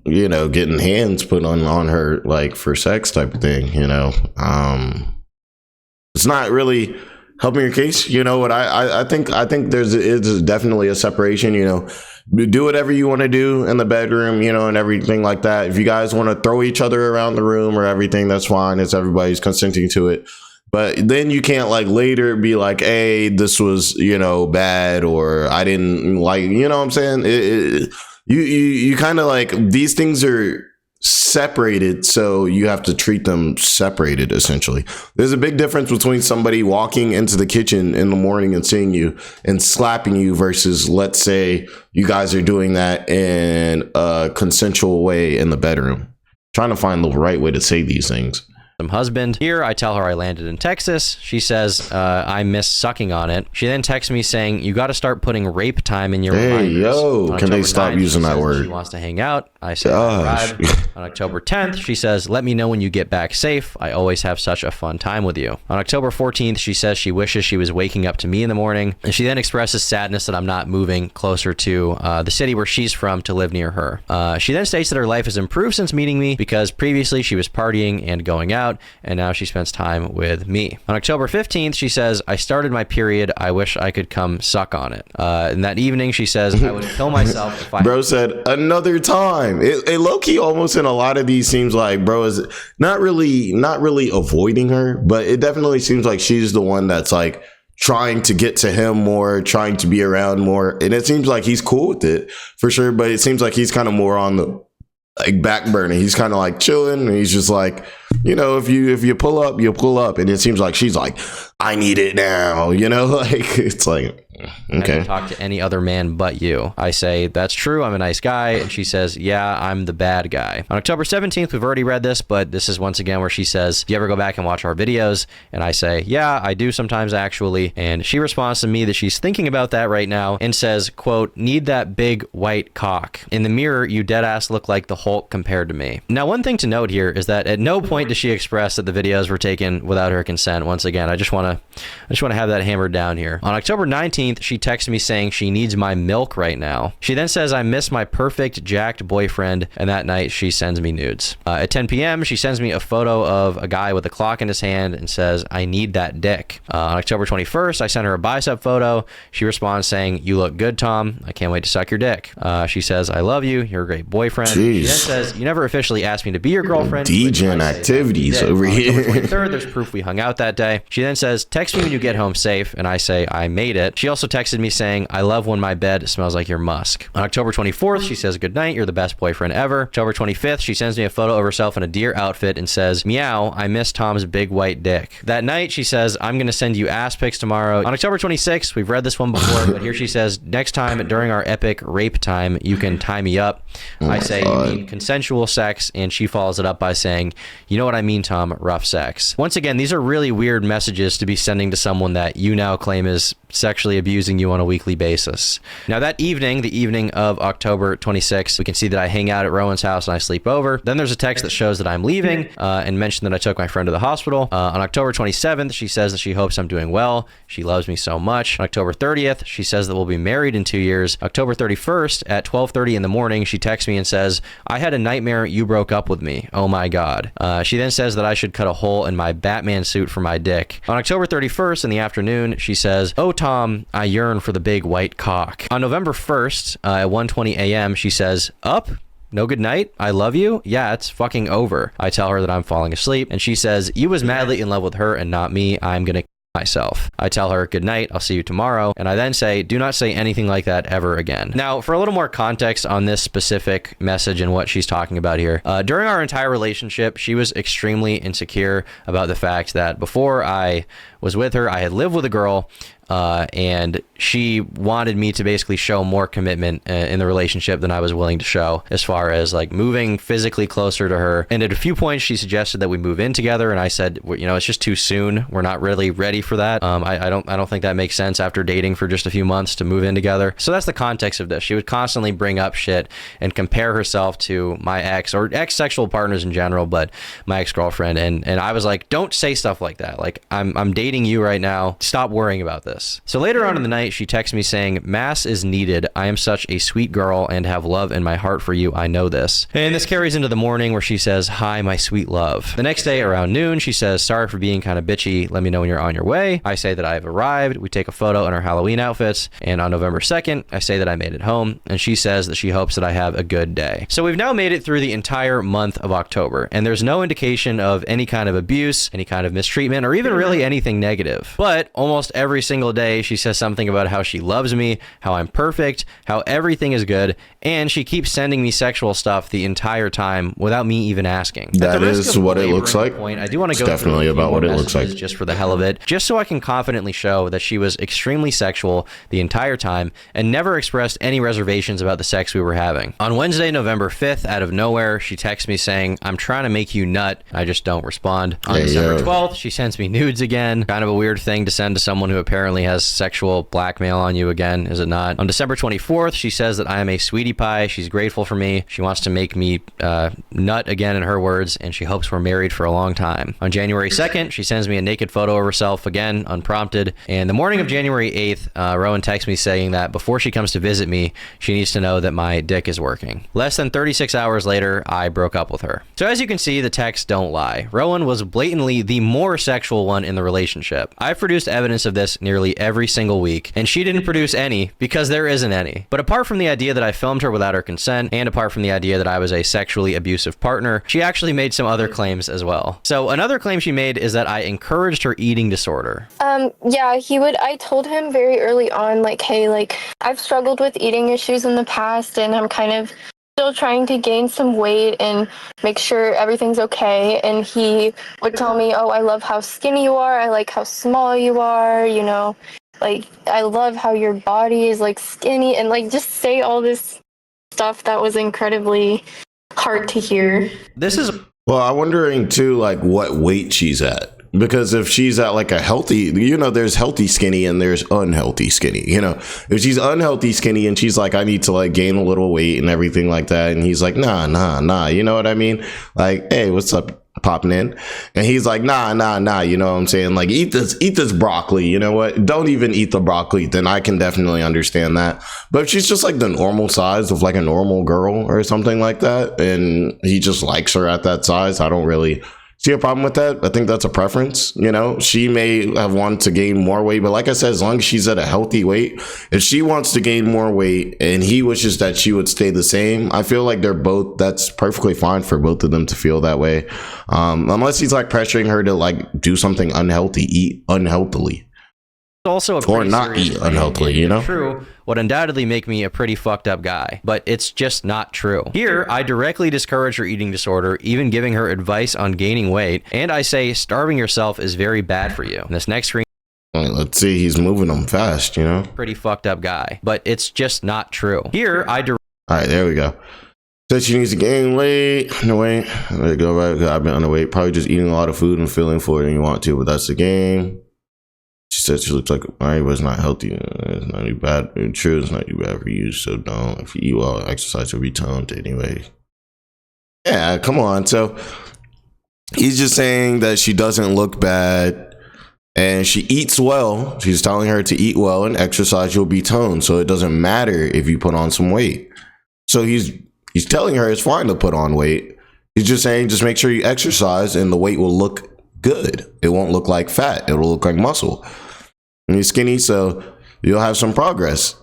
getting hands put on her, for sex type of thing, It's not really helping your case. What I think is definitely a separation, do whatever you want to do in the bedroom, and everything like that. If you guys want to throw each other around the room or everything, that's fine. It's everybody's consenting to it. But then you can't later be like, hey, this was, bad, or I didn't what I'm saying? You kind of these things are separated, so you have to treat them separated. Essentially, there's a big difference between somebody walking into the kitchen in the morning and seeing you and slapping you versus, let's say, you guys are doing that in a consensual way in the bedroom. Trying to find the right way to say these things. Husband. Here, I tell her I landed in Texas. She says, I miss sucking on it. She then texts me saying, you got to start putting rape time in your reminders. On can they October stop 9th, using she that says word? She wants to hang out. I said, I arrived. On October 10th, she says, let me know when you get back safe. I always have such a fun time with you. On October 14th, she says she wishes she was waking up to me in the morning. And she then expresses sadness that I'm not moving closer to the city where she's from to live near her. She then states that her life has improved since meeting me because previously she was partying and going out, and now she spends time with me. On October 15th, she says, I started my period. I wish I could come suck on it. And that evening, she says, I would kill myself if I... Bro said, another time. It low-key almost in a lot of these seems like bro is not really avoiding her, but it definitely seems like she's the one that's like trying to get to him more, trying to be around more. And it seems like he's cool with it for sure, but it seems like he's kind of more on the like back burner. He's kind of like chilling, and he's just like, you know, if you pull up, you'll pull up. And it seems like she's like, I need it now, you know, like it's like, I okay. don't talk to any other man but you. I say, that's true. I'm a nice guy. And she says, yeah, I'm the bad guy. On October 17th, we've already read this, but this is once again where she says, do you ever go back and watch our videos? And I say, yeah, I do sometimes actually. And she responds to me that she's thinking about that right now and says, quote, need that big white cock. In the mirror, you dead ass look like the Hulk compared to me. Now, one thing to note here is that at no point does she express that the videos were taken without her consent. Once again, I just want to have that hammered down here. On October 19th, she texts me saying she needs my milk right now. She then says, I miss my perfect jacked boyfriend, and that night she sends me nudes. At 10 p.m., she sends me a photo of a guy with a clock in his hand and says, I need that dick. On October 21st, I sent her a bicep photo. She responds saying, you look good, Tom. I can't wait to suck your dick. She says, I love you. You're a great boyfriend. Jeez. She then says, you never officially asked me to be your girlfriend. DGen activities over here. On October 23rd, there's proof we hung out that day. She then says, text me when you get home safe, and I say, I made it. She also texted me saying, I love when my bed smells like your musk. On October 24th, she says, good night, you're the best boyfriend ever. October 25th, she sends me a photo of herself in a deer outfit and says, meow, I miss Tom's big white dick. That night, she says, I'm going to send you ass pics tomorrow. On October 26th, we've read this one before, but here she says, next time during our epic rape time, you can tie me up. I say, you mean consensual sex, and she follows it up by saying, you know what I mean, Tom, rough sex. Once again, these are really weird messages to be sending to someone that you now claim is sexually abusing you on a weekly basis. Now that evening, the evening of October 26th, we can see that I hang out at Rowan's house and I sleep over. Then there's a text that shows that I'm leaving and mentioned that I took my friend to the hospital. On October 27th, she says that she hopes I'm doing well. She loves me so much. On October 30th, she says that we'll be married in 2 years. October 31st at 12:30 in the morning, she texts me and says, I had a nightmare you broke up with me. Oh my God. She then says that I should cut a hole in my Batman suit for my dick. On October 31st in the afternoon, she says, oh Tom, I yearn for the big white cock. On November 1st at 1:20 a.m., she says, up? No good night? I love you? Yeah, it's fucking over. I tell her that I'm falling asleep, and she says, you was madly in love with her and not me. I'm gonna myself. I tell her, good night, I'll see you tomorrow. And I then say, do not say anything like that ever again. Now, for a little more context on this specific message and what she's talking about here, during our entire relationship, she was extremely insecure about the fact that before I was with her, I had lived with a girl, and she wanted me to basically show more commitment in the relationship than I was willing to show, as far as like moving physically closer to her. And at a few points, she suggested that we move in together, and I said, you know, it's just too soon. We're not really ready for that. I don't think that makes sense after dating for just a few months to move in together. So that's the context of this. She would constantly bring up shit and compare herself to my ex or ex-sexual partners in general, but my ex-girlfriend. And I was like, don't say stuff like that. Like, I'm dating you right now. Stop worrying about this. So later on in the night, she texts me saying, mass is needed. I am such a sweet girl and have love in my heart for you. I know this. And this carries into the morning where she says, hi, my sweet love. The next day around noon, she says, sorry for being kind of bitchy. Let me know when you're on your way. I say that I have arrived. We take a photo in our Halloween outfits. And on November 2nd, I say that I made it home. And she says that she hopes that I have a good day. So we've now made it through the entire month of October. And there's no indication of any kind of abuse, any kind of mistreatment, or even really anything negative. But almost every single single day, she says something about how she loves me, how I'm perfect, how everything is good, and she keeps sending me sexual stuff the entire time without me even asking. That is what it looks like. Point, I do want to It's go definitely through a few about what more it looks like. messages just for the hell of it, just so I can confidently show that she was extremely sexual the entire time and never expressed any reservations about the sex we were having. On Wednesday, November 5th, out of nowhere, she texts me saying, "I'm trying to make you nut." I just don't respond. On December 12th, she sends me nudes again. Kind of a weird thing to send to someone who apparently has sexual blackmail on you again, is it not? On December 24th, she says that I am a sweetie pie. She's grateful for me. She wants to make me nut again, in her words, and she hopes we're married for a long time. On January 2nd, she sends me a naked photo of herself again, unprompted. And the morning of January 8th, Rowan texts me saying that before she comes to visit me, she needs to know that my dick is working. Less than 36 hours later, I broke up with her. So as you can see, the texts don't lie. Rowan was blatantly the more sexual one in the relationship. I've produced evidence of this nearly every single week, and she didn't produce any because there isn't any. But apart from the idea that I filmed her without her consent, and apart from the idea that I was a sexually abusive partner, she actually made some other claims as well. So another claim she made is that I encouraged her eating disorder. Yeah, I told him very early on, like, hey, like, I've struggled with eating issues in the past, and I'm kind of still trying to gain some weight and make sure everything's okay. And he would tell me, oh, I love how skinny you are. I like how small you are, you know, like, I love how your body is, like, skinny, and, like, just say all this stuff that was incredibly hard to hear. This is Well, I'm wondering too, like, what weight she's at. Because if she's at like a healthy, there's healthy skinny and there's unhealthy skinny, if she's unhealthy skinny and she's like, I need to like gain a little weight and everything like that. And he's like, nah. You know what I mean? Like, hey, what's up? Popping in. And he's like, nah. You know what I'm saying? Like, eat this broccoli. You know what? Don't even eat the broccoli. Then I can definitely understand that. But if she's just like the normal size of like a normal girl or something like that, and he just likes her at that size, I don't really see a problem with that. I think that's a preference. She may have wanted to gain more weight, but like I said, as long as she's at a healthy weight, if she wants to gain more weight and he wishes that she would stay the same, I feel like that's perfectly fine for both of them to feel that way. Unless he's like pressuring her to like do something unhealthy, eat unhealthily. Also or not eat unhealthily, True would undoubtedly make me a pretty fucked up guy, but it's just not true. Here, I directly discourage her eating disorder, even giving her advice on gaining weight, and I say starving yourself is very bad for you. In this next screen, let's see, he's moving them fast, pretty fucked up guy, but it's just not true. Here, all right, there we go. Says she needs to gain weight. No wait, let it go right. I've been underweight, probably just eating a lot of food and feeling for it and you want to, but that's the game. She said she looks like Mari was not healthy. It's not too bad. It's true, it's not too bad for you. So don't. If you eat well, exercise will be toned anyway. Yeah, come on. So he's just saying that she doesn't look bad and she eats well. She's telling her to eat well and exercise, you'll be toned. So it doesn't matter if you put on some weight. So he's telling her it's fine to put on weight. He's just saying just make sure you exercise and the weight will look good. It won't look like fat. It will look like muscle. And you're skinny, so you'll have some progress.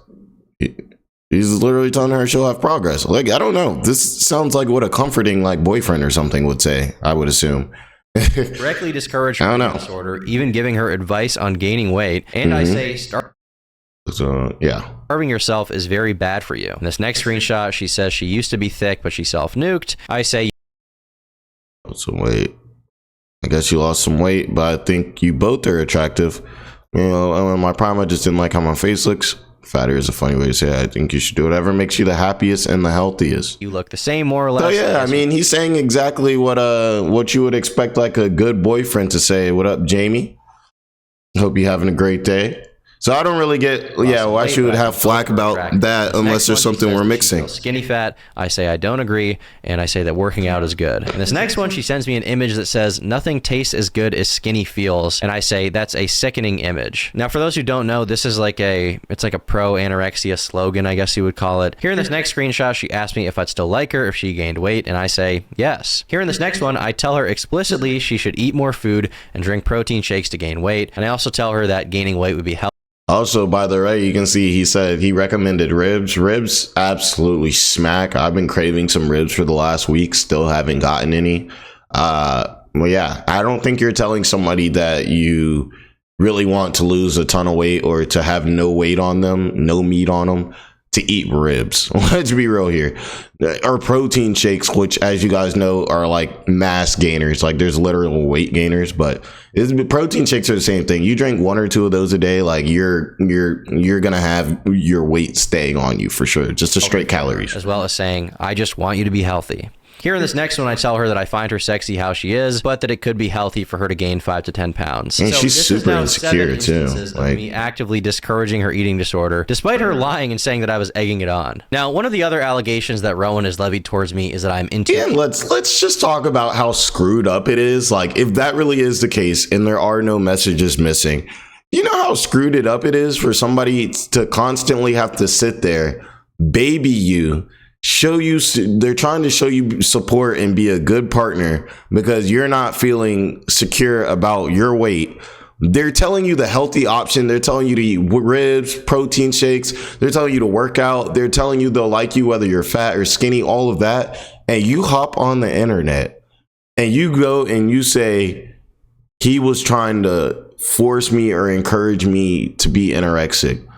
He's literally telling her she'll have progress. Like, I don't know. This sounds like what a comforting like boyfriend or something would say, I would assume. directly discourage her eating disorder, even giving her advice on gaining weight. And I say starving yourself is very bad for you. In this next screenshot, she says she used to be thick, but she self-nuked. I say some weight. I guess you lost some weight, but I think you both are attractive. In my prime, I just didn't like how my face looks. Fatter is a funny way to say it. I think you should do whatever makes you the happiest and the healthiest. You look the same, more or less. So yeah, I mean, he's saying exactly what you would expect like a good boyfriend to say. What up, Jamie? Hope you're having a great day. So I don't really get, why she would have flack about that unless there's something we're mixing. Skinny fat. I say I don't agree, and I say that working out is good. And this next one, she sends me an image that says nothing tastes as good as skinny feels, and I say that's a sickening image. Now, for those who don't know, this is like it's like a pro anorexia slogan, I guess you would call it. Here in this next screenshot, she asked me if I'd still like her if she gained weight, and I say yes. Here in this next one, I tell her explicitly she should eat more food and drink protein shakes to gain weight, and I also tell her that gaining weight would be healthy. Also, by the way, you can see he said he recommended ribs. Ribs absolutely smack. I've been craving some ribs for the last week, still haven't gotten any. Well, yeah, I don't think you're telling somebody that you really want to lose a ton of weight or to have no weight on them, no meat on them, to eat ribs. Let's be real here. Or protein shakes, which, as you guys know, are like mass gainers. Like, there's literal weight gainers, but protein shakes are the same thing. You drink 1 or 2 of those a day, like you're gonna have your weight staying on you for sure. Just a straight calories. As well as saying, I just want you to be healthy. Here in this next one, I tell her that I find her sexy how she is, but that it could be healthy for her to gain 5 to 10 pounds. And she's this is super now insecure 7 too. instances of me actively discouraging her eating disorder, despite her lying and saying that I was egging it on. Now, one of the other allegations that Rowan has levied towards me is that I'm into. Yeah, let's just talk about how screwed up it is. Like, if that really is the case, and there are no messages missing, you know how screwed it up it is for somebody to constantly have to sit there, baby you. They're trying to show you support and be a good partner because you're not feeling secure about your weight. They're telling you the healthy option. They're telling you to eat ribs, protein shakes. They're telling you to work out. They're telling you they'll like you whether you're fat or skinny, all of that. And you hop on the internet and you go and you say, he was trying to force me or encourage me to be anorexic.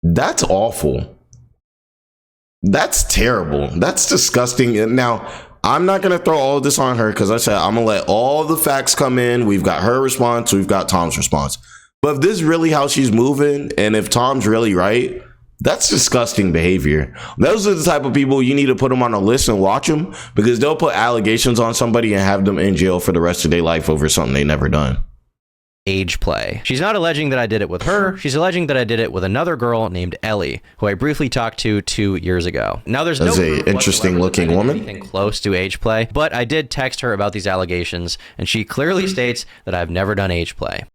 That's awful. That's terrible. That's disgusting. Now, I'm not going to throw all of this on her because I said I'm going to let all the facts come in. We've got her response. We've got Tom's response. But if this is really how she's moving, and if Tom's really right, that's disgusting behavior. Those are the type of people you need to put them on a list and watch them, because they'll put allegations on somebody and have them in jail for the rest of their life over something they never done. Age play. She's not alleging that I did it with her. She's alleging that I did it with another girl named Ellie, who I briefly talked to 2 years ago. Now, there's no proof interesting looking whatsoever that I did woman. anything close to age play, but I did text her about these allegations, and she clearly states that I've never done age play.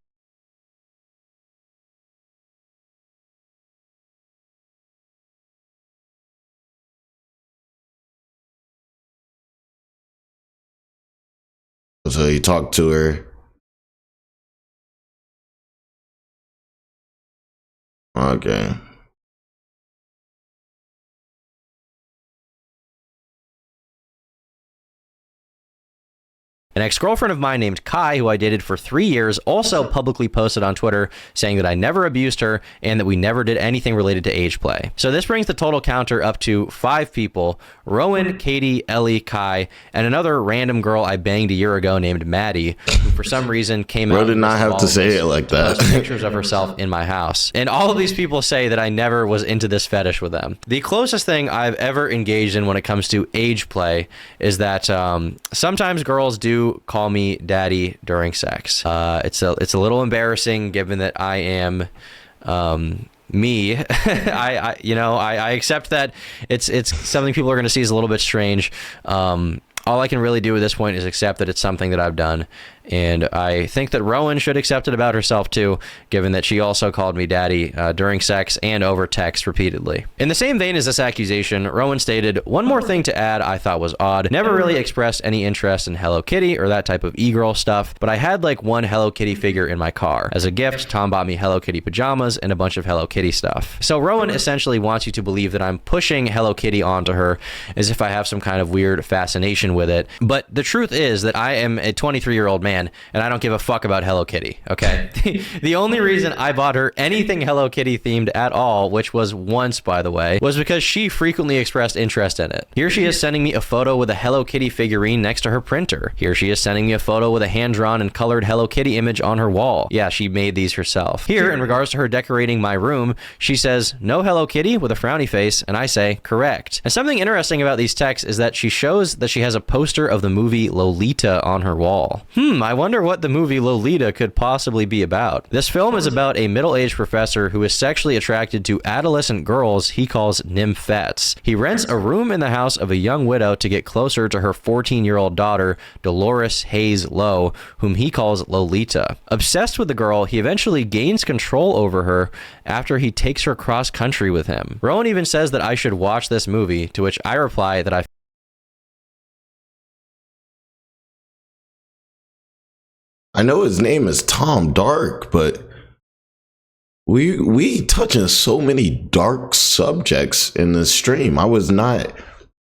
So you talked to her. Okay. An ex-girlfriend of mine named Kai, who I dated for 3 years, also publicly posted on Twitter saying that I never abused her and that we never did anything related to age play. So this brings the total counter up to 5 people: Rowan, Katie, Ellie, Kai, and another random girl I banged a year ago named Maddie, who for some reason came out. Bro did not have to say it like that. Pictures of herself in my house. And all of these people say that I never was into this fetish with them. The closest thing I've ever engaged in when it comes to age play is that sometimes girls do call me daddy during sex. It's a little embarrassing given that I am me. I accept that it's something people are going to see as a little bit strange. All I can really do at this point is accept that it's something that I've done. And I think that Rowan should accept it about herself too, given that she also called me daddy during sex and over text repeatedly. In the same vein as this accusation, Rowan stated, "One more thing to add I thought was odd. Never really expressed any interest in Hello Kitty or that type of e-girl stuff, but I had like one Hello Kitty figure in my car. As a gift, Tom bought me Hello Kitty pajamas and a bunch of Hello Kitty stuff." So Rowan essentially wants you to believe that I'm pushing Hello Kitty onto her as if I have some kind of weird fascination with it. But the truth is that I am a 23-year-old man and I don't give a fuck about Hello Kitty, okay? The only reason I bought her anything Hello Kitty themed at all, which was once, by the way, was because she frequently expressed interest in it. Here she is sending me a photo with a Hello Kitty figurine next to her printer. Here she is sending me a photo with a hand-drawn and colored Hello Kitty image on her wall. Yeah, she made these herself. Here, in regards to her decorating my room, she says, "No Hello Kitty?" with a frowny face, and I say, "Correct." And something interesting about these texts is that she shows that she has a poster of the movie Lolita on her wall. I wonder what the movie Lolita could possibly be about. This film is about a middle-aged professor who is sexually attracted to adolescent girls he calls nymphets. He rents a room in the house of a young widow to get closer to her 14-year-old daughter, Dolores Hayes Lowe, whom he calls Lolita. Obsessed with the girl, he eventually gains control over her after he takes her cross-country with him. Rowan even says that I should watch this movie, to which I reply that I know his name is Tom Dark, but we touching so many dark subjects in this stream. I was not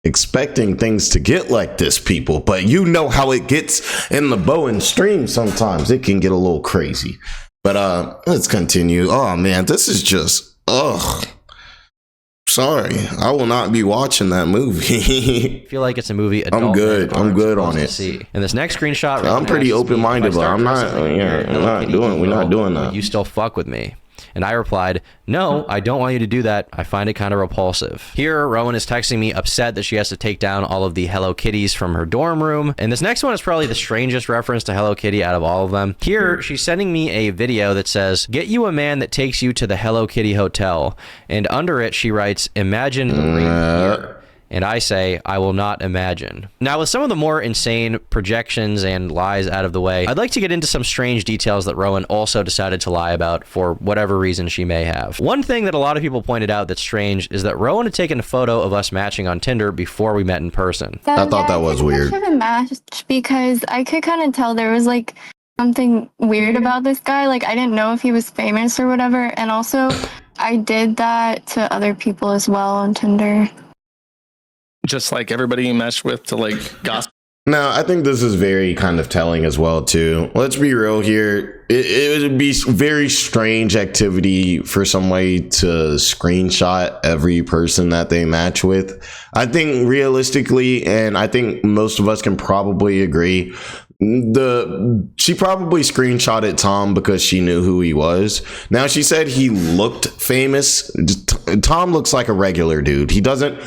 expecting things to get like this, people, but you know how it gets in the Bowen stream sometimes. It can get a little crazy. But let's continue. Oh man, this is just sorry. I will not be watching that movie. I feel like it's a movie adult I'm good. men aren't I'm good supposed on to it. see. In this next screenshot, I'm pretty Rowan asks me, open-minded, "If I but start I'm not- dressing like yeah, you're a we're Hello not Kitty doing- we're not evil, doing that." would you still fuck with me?" And I replied, "No, I don't want you to do that. I find it kind of repulsive." Here, Rowan is texting me upset that she has to take down all of the Hello Kitties from her dorm room. And this next one is probably the strangest reference to Hello Kitty out of all of them. Here, she's sending me a video that says, "Get you a man that takes you to the Hello Kitty hotel." And under it, she writes, "Imagine a reindeer." And I say, "I will not imagine." Now, with some of the more insane projections and lies out of the way, I'd like to get into some strange details that Rowan also decided to lie about for whatever reason she may have. One thing that a lot of people pointed out that's strange is that Rowan had taken a photo of us matching on Tinder before we met in person. So, I thought that was I weird. should have matched because I could kind of tell there was like something weird about this guy. Like I didn't know if he was famous or whatever. And also, I did that to other people as well on Tinder. Just like everybody you matched with to like gossip. Now, I think this is very kind of telling as well, too. Let's be real here. It would be very strange activity for somebody to screenshot every person that they match with. I think realistically, and I think most of us can probably agree, she probably screenshotted Tom because she knew who he was. Now, she said he looked famous. Tom looks like a regular dude. He doesn't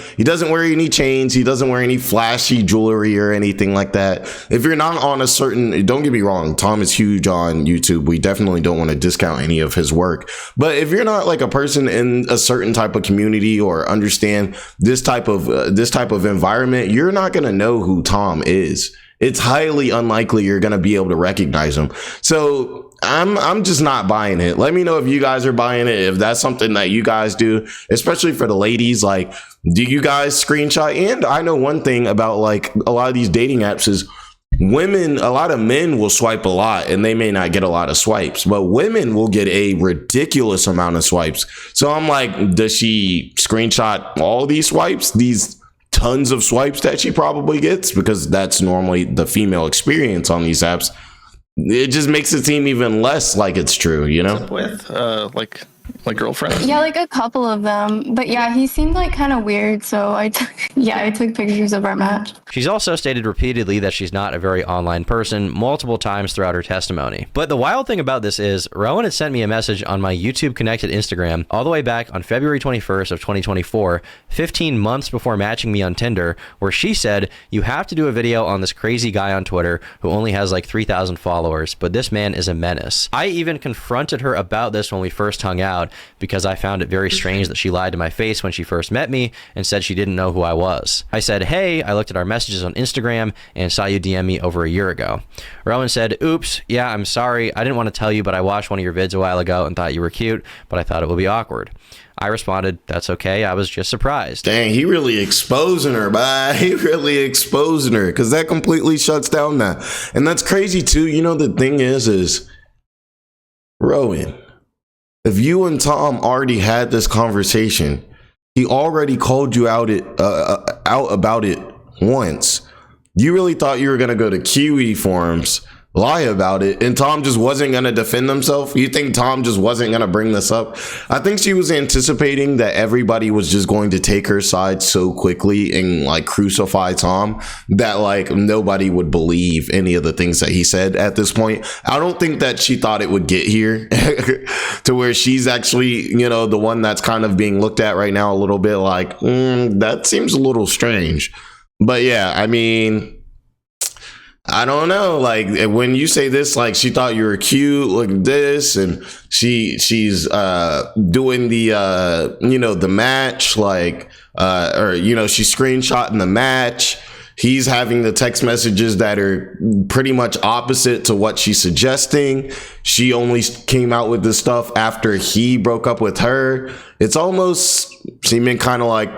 wear any chains. He doesn't wear any flashy jewelry or anything like that. If you're not on a certain, don't get me wrong, Tom is huge on YouTube. We definitely don't want to discount any of his work. But if you're not like a person in a certain type of community or understand this type of environment, you're not going to know who Tom is. It's highly unlikely you're going to be able to recognize him. So I'm just not buying it. Let me know if you guys are buying it, if that's something that you guys do, especially for the ladies. Like, do you guys screenshot? And I know one thing about like a lot of these dating apps is women, a lot of men will swipe a lot and they may not get a lot of swipes, but women will get a ridiculous amount of swipes. So I'm like, does she screenshot all these swipes? These tons of swipes that she probably gets, because that's normally the female experience on these apps. It just makes it seem even less like it's true, you know? With like girlfriends. Yeah, like a couple of them. But yeah, he seemed like kind of weird. So I took pictures of our match. She's also stated repeatedly that she's not a very online person multiple times throughout her testimony. But the wild thing about this is Rowan had sent me a message on my YouTube connected Instagram all the way back on February 21st of 2024, 15 months before matching me on Tinder, where she said, "You have to do a video on this crazy guy on Twitter who only has like 3,000 followers, but this man is a menace." I even confronted her about this when we first hung out because I found it very strange that she lied to my face when she first met me and said she didn't know who I was. I said, "Hey, I looked at our messages on Instagram and saw you DM me over a year ago." Rowan said, "Oops, yeah, I'm sorry. I didn't want to tell you, but I watched one of your vids a while ago and thought you were cute, but I thought it would be awkward." I responded, "That's okay. I was just surprised." Dang, he really exposing her, bye. He really exposing her, because that completely shuts down that. And that's crazy too. You know, the thing is Rowan, if you and Tom already had this conversation, he already called you out about it once. You really thought you were going to go to Kiwi forums, lie about it, and Tom just wasn't going to defend himself? You think Tom just wasn't going to bring this up? I think she was anticipating that everybody was just going to take her side so quickly and like crucify Tom that like nobody would believe any of the things that he said at this point. I don't think that she thought it would get here to where she's actually, you know, the one that's kind of being looked at right now a little bit like, that seems a little strange. But yeah, I mean, I don't know. Like when you say this, like she thought you were cute, like this, and she's doing the the match, like or she's screenshotting the match. He's having the text messages that are pretty much opposite to what she's suggesting. She only came out with this stuff after he broke up with her. It's almost seeming kind of like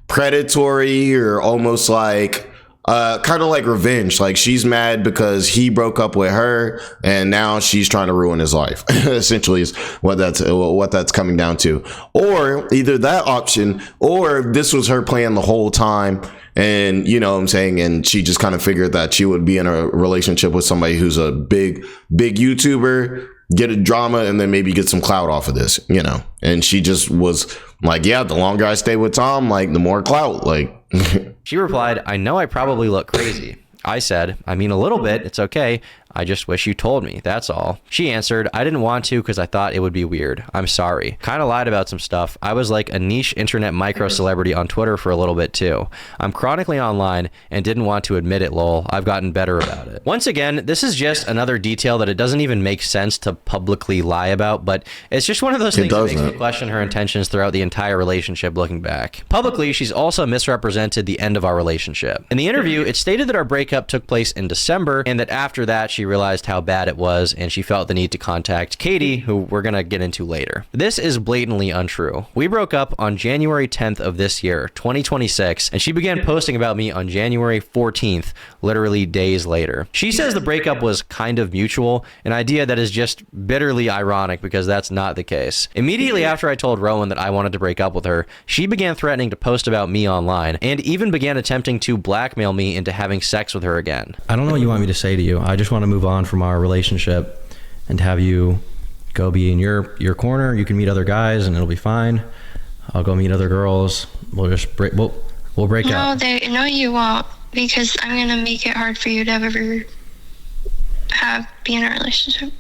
predatory, or almost like kind of like revenge. Like she's mad because he broke up with her and now she's trying to ruin his life. Essentially is what that's coming down to. Or either that option, or this was her plan the whole time, and you know what I'm saying, and she just kind of figured that she would be in a relationship with somebody who's a big YouTuber, get a drama and then maybe get some clout off of this, you know. And she just was like, yeah, the longer I stay with Tom, like the more clout. Like She replied, I know I probably look crazy. I said, I mean, a little bit. It's okay. I just wish you told me. That's all. She answered, I didn't want to because I thought it would be weird. I'm sorry. Kind of lied about some stuff. I was like a niche internet micro celebrity on Twitter for a little bit too. I'm chronically online and didn't want to admit it, lol. I've gotten better about it. Once again, this is just another detail that it doesn't even make sense to publicly lie about, but it's just one of those things that makes me question her intentions throughout the entire relationship looking back. Publicly, she's also misrepresented the end of our relationship. In the interview, it stated that our breakup took place in December and that after that, she realized how bad it was and she felt the need to contact Katie, who we're gonna get into later. This is blatantly untrue. We broke up on January 10th of this year, 2026, and she began posting about me on January 14th, literally days later. She says the breakup was kind of mutual, an idea that is just bitterly ironic because that's not the case. Immediately after I told Rowan that I wanted to break up with her, she began threatening to post about me online and even began attempting to blackmail me into having sex with her again. I don't know what you want me to say to you. I just want to move on from our relationship and have you go be in your corner. You can meet other guys and it'll be fine. I'll go meet other girls. We'll just break. We'll break up. No, you won't, because I'm gonna make it hard for you to ever be in a relationship.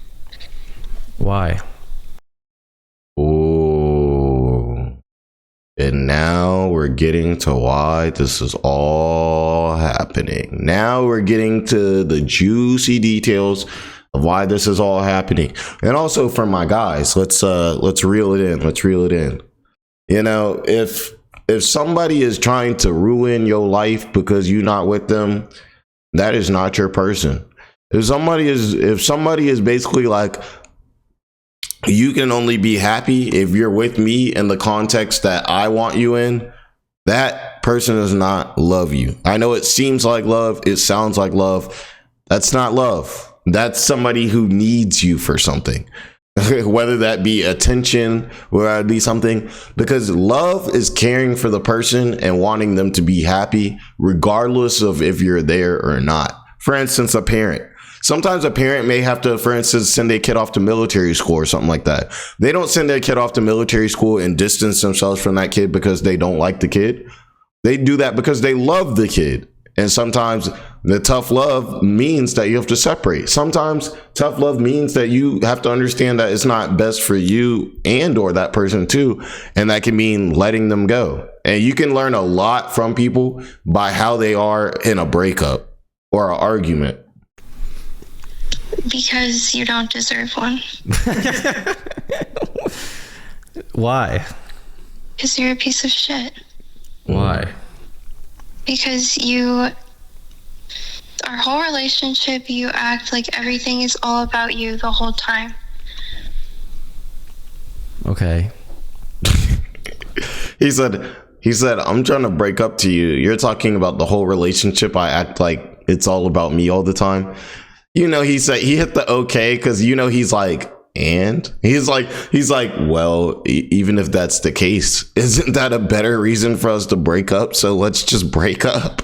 Why? Ooh. And now we're getting to why this is all happening. Now we're getting to the juicy details of why this is all happening. And also for my guys, let's reel it in. Let's reel it in. You know, if somebody is trying to ruin your life because you're not with them, that is not your person. If somebody is basically like, you can only be happy if you're with me in the context that I want you in, that person does not love you. I know it seems like love. It sounds like love. That's not love. That's somebody who needs you for something, whether that be attention, whether that be something, because love is caring for the person and wanting them to be happy, regardless of if you're there or not. For instance, a parent. Sometimes a parent may have to, for instance, send their kid off to military school or something like that. They don't send their kid off to military school and distance themselves from that kid because they don't like the kid. They do that because they love the kid. And sometimes the tough love means that you have to separate. Sometimes tough love means that you have to understand that it's not best for you and or that person too. And that can mean letting them go. And you can learn a lot from people by how they are in a breakup or an argument. Because you don't deserve one. Why? Because you're a piece of shit. Why? Because our whole relationship, you act like everything is all about you the whole time. Okay. He said, I'm trying to break up to you. You're talking about the whole relationship. I act like it's all about me all the time. You know, he said he hit the okay because, you know, he's like, and he's like, well, even if that's the case, isn't that a better reason for us to break up? So let's just break up.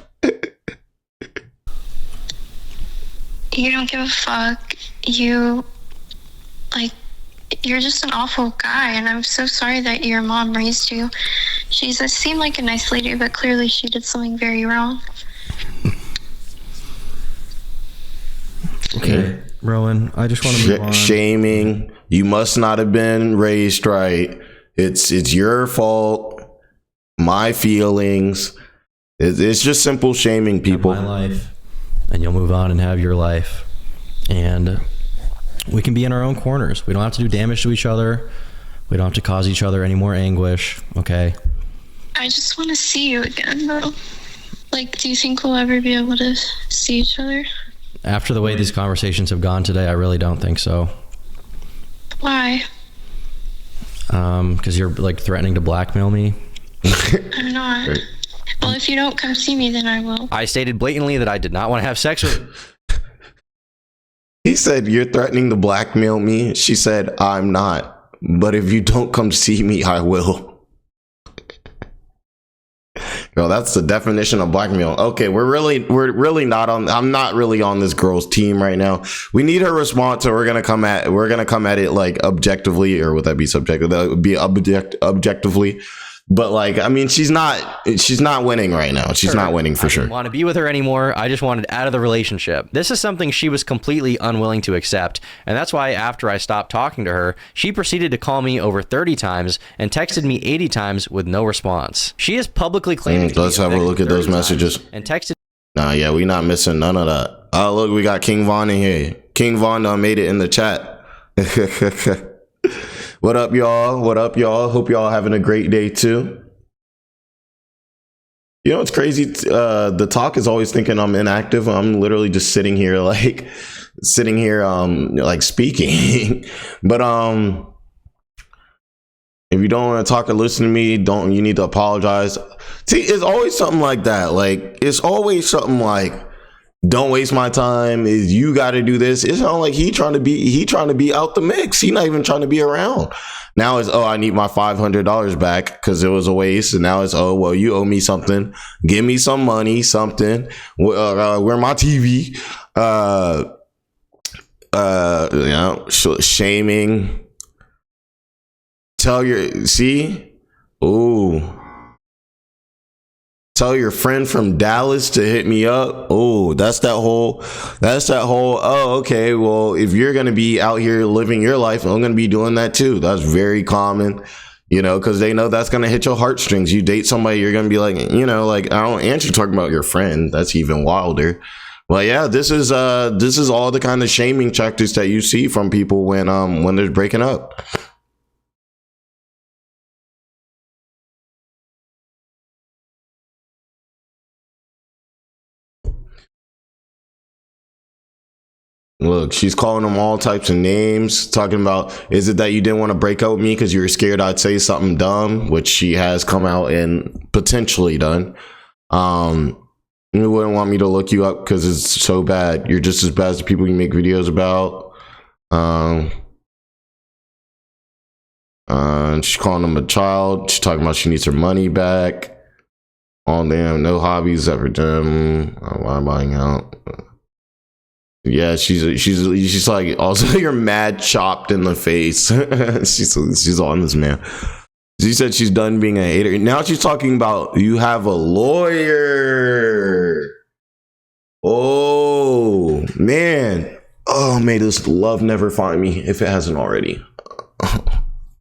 You don't give a fuck. You're just an awful guy, and I'm so sorry that your mom raised you. She seemed like a nice lady, but clearly she did something very wrong. Okay, Rowan, I just want to move on. Shaming. You must not have been raised right. It's your fault. My feelings. It's just simple shaming people. My life, and you'll move on and have your life, and we can be in our own corners. We don't have to do damage to each other. We don't have to cause each other any more anguish. Okay. I just want to see you again, though. Like, do you think we'll ever be able to see each other? After the way these conversations have gone today, I really don't think so. Why? Because you're like threatening to blackmail me. I'm not. Well, if you don't come see me, then I will. I stated blatantly that I did not want to have sex with. He said, you're threatening to blackmail me. She said, I'm not. But if you don't come see me, I will. Yo, that's the definition of blackmail. Okay, we're really not on. I'm not really on this girl's team right now. We need her response, or we're gonna come at it like objectively, or would that be subjective? That would be objectively. But like, I mean, she's not winning right now. She's not winning for sure. I didn't want to be with her anymore. I just wanted out of the relationship. This is something she was completely unwilling to accept, and that's why after I stopped talking to her, she proceeded to call me over 30 times and texted me 80 times with no response. She is publicly claiming. Let's have a look at those messages. And texted. Nah, yeah, we not missing none of that. Oh, look, we got King Von in here. King Von made it in the chat. What up, y'all? What up, y'all? Hope y'all having a great day too. You know, it's crazy. The talk is always thinking I'm inactive. I'm literally just sitting here, like speaking. But if you don't want to talk or listen to me, you need to apologize. See, it's always something like that. Like, it's always something like, don't waste my time. Is you got to do this. It's not like he trying to be out the mix. He not even trying to be around. Now it's, I need my $500 back because it was a waste. And now it's, well, you owe me something. Give me some money, something. Where my TV? Shaming. Tell your friend from Dallas to hit me up. Oh, that's that whole, oh, okay, well, if you're going to be out here living your life, I'm going to be doing that too. That's very common, because they know that's going to hit your heartstrings. You date somebody, you're going to be like, like, I don't answer talking about your friend. That's even wilder. Well, yeah, this is all the kind of shaming tactics that you see from people when they're breaking up. Look, she's calling them all types of names, talking about, is it that you didn't want to break up with me because you were scared I'd say something dumb, which she has come out and potentially done. You wouldn't want me to look you up because it's so bad. You're just as bad as the people you make videos about. She's calling them a child. She's talking about she needs her money back. Oh, damn, no hobbies ever done. Why am I buying out? Yeah, she's like, also you're mad chopped in the face. she's on this, man. She said she's done being a hater. Now she's talking about you have a lawyer. Oh man. Oh, may this love never find me if it hasn't already.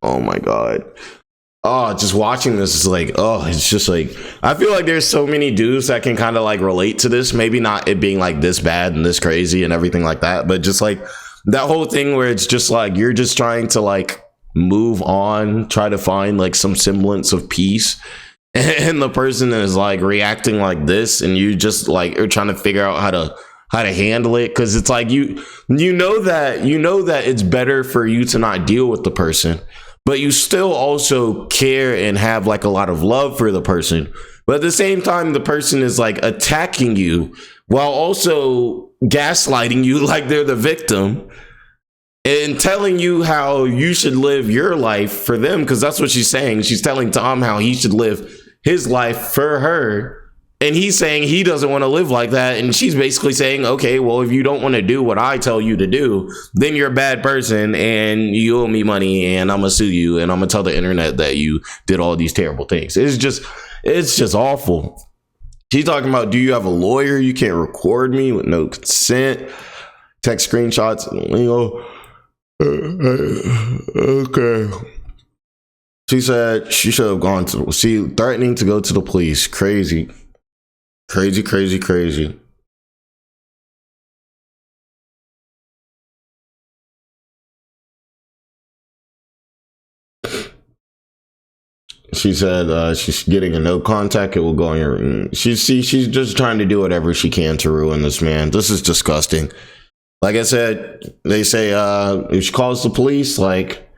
Oh my god. Oh, just watching this is like, it's just like, I feel like there's so many dudes that can kind of like relate to this. Maybe not it being like this bad and this crazy and everything like that, but just like that whole thing where it's just like, you're just trying to like move on, try to find like some semblance of peace. And the person is like reacting like this, and you just like are trying to figure out how to handle it. Cause it's like, you know that it's better for you to not deal with the person, but you still also care and have like a lot of love for the person. But at the same time, the person is like attacking you while also gaslighting you like they're the victim and telling you how you should live your life for them. Cause that's what she's saying. She's telling Tom how he should live his life for her. And he's saying he doesn't want to live like that. And she's basically saying, okay, well, if you don't want to do what I tell you to do, then you're a bad person and you owe me money and I'm going to sue you. And I'm going to tell the internet that you did all these terrible things. It's just awful. She's talking about, do you have a lawyer? You can't record me with no consent. Text screenshots. Okay. She said she should have gone to, threatening to go to the police. Crazy. Crazy. She said she's getting a no contact. It will go on your. She's just trying to do whatever she can to ruin this man. This is disgusting. Like I said, they say if she calls the police, like,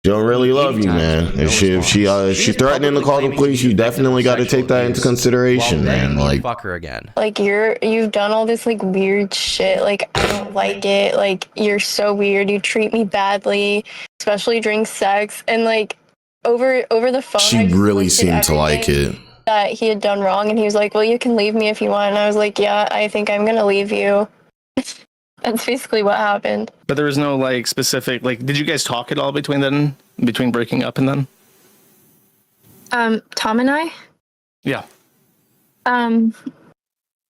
she don't really love you, man. If she threatening to call the police, you definitely got to take that into consideration, man. Like, fuck her again. Like, you've done all this like weird shit. Like, I don't like it. Like, you're so weird. You treat me badly, especially during sex, and like over the phone. she really seemed to like it. that he had done wrong, and he was like, well, you can leave me if you want. And I was like, yeah, I think I'm gonna leave you. That's basically what happened. But there was no like specific, like, did you guys talk at all between breaking up and then? Tom and I? Yeah.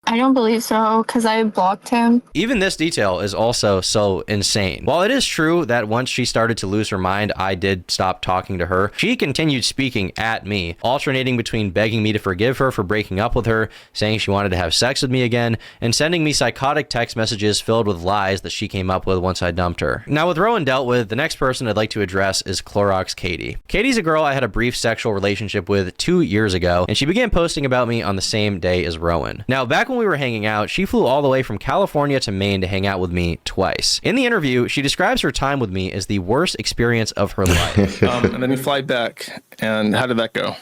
I don't believe so, because I blocked him. Even this detail is also so insane. While it is true that once she started to lose her mind, I did stop talking to her, she continued speaking at me, alternating between begging me to forgive her for breaking up with her, saying she wanted to have sex with me again, and sending me psychotic text messages filled with lies that she came up with once I dumped her. Now, with Rowan dealt with, the next person I'd like to address is Clorox Katie. Katie's a girl I had a brief sexual relationship with 2 years ago, and she began posting about me on the same day as Rowan. Now, back when we were hanging out, she flew all the way from California to Maine to hang out with me twice. In the interview, she describes her time with me as the worst experience of her life. And then you fly back, and how did that go?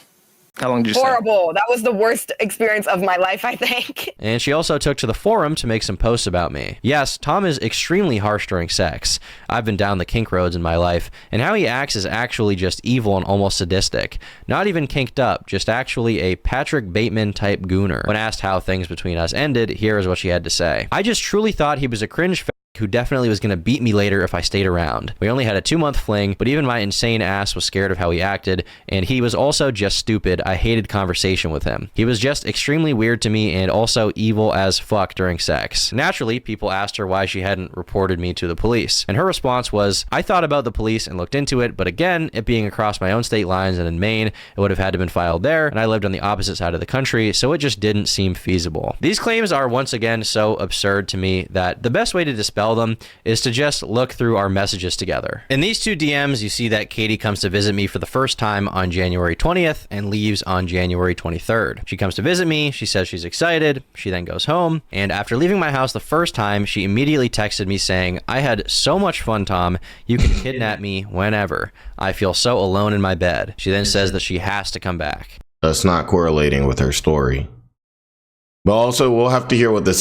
How long did you stay? Horrible. That was the worst experience of my life, I think. And she also took to the forum to make some posts about me. Yes, Tom is extremely harsh during sex. I've been down the kink roads in my life, and how he acts is actually just evil and almost sadistic. Not even kinked up, just actually a Patrick Bateman type gooner. When asked how things between us ended, here is what she had to say. I just truly thought he was a cringe who definitely was going to beat me later if I stayed around. We only had a 2-month fling, but even my insane ass was scared of how he acted, and he was also just stupid. I hated conversation with him. He was just extremely weird to me and also evil as fuck during sex. Naturally, people asked her why she hadn't reported me to the police, and her response was, I thought about the police and looked into it, but again, it being across my own state lines and in Maine, it would have had to been filed there, and I lived on the opposite side of the country, so it just didn't seem feasible. These claims are once again so absurd to me that the best way to dispel them is to just look through our messages together. In these 2 DMs, you see that Katie comes to visit me for the first time on January 20th and leaves on January 23rd. She comes to visit me, she says she's excited, she then goes home, and after leaving my house the first time, she immediately texted me saying, I had so much fun, Tom, you can kidnap me whenever. I feel so alone in my bed. She then says that she has to come back. That's not correlating with her story. But also, we'll have to hear what the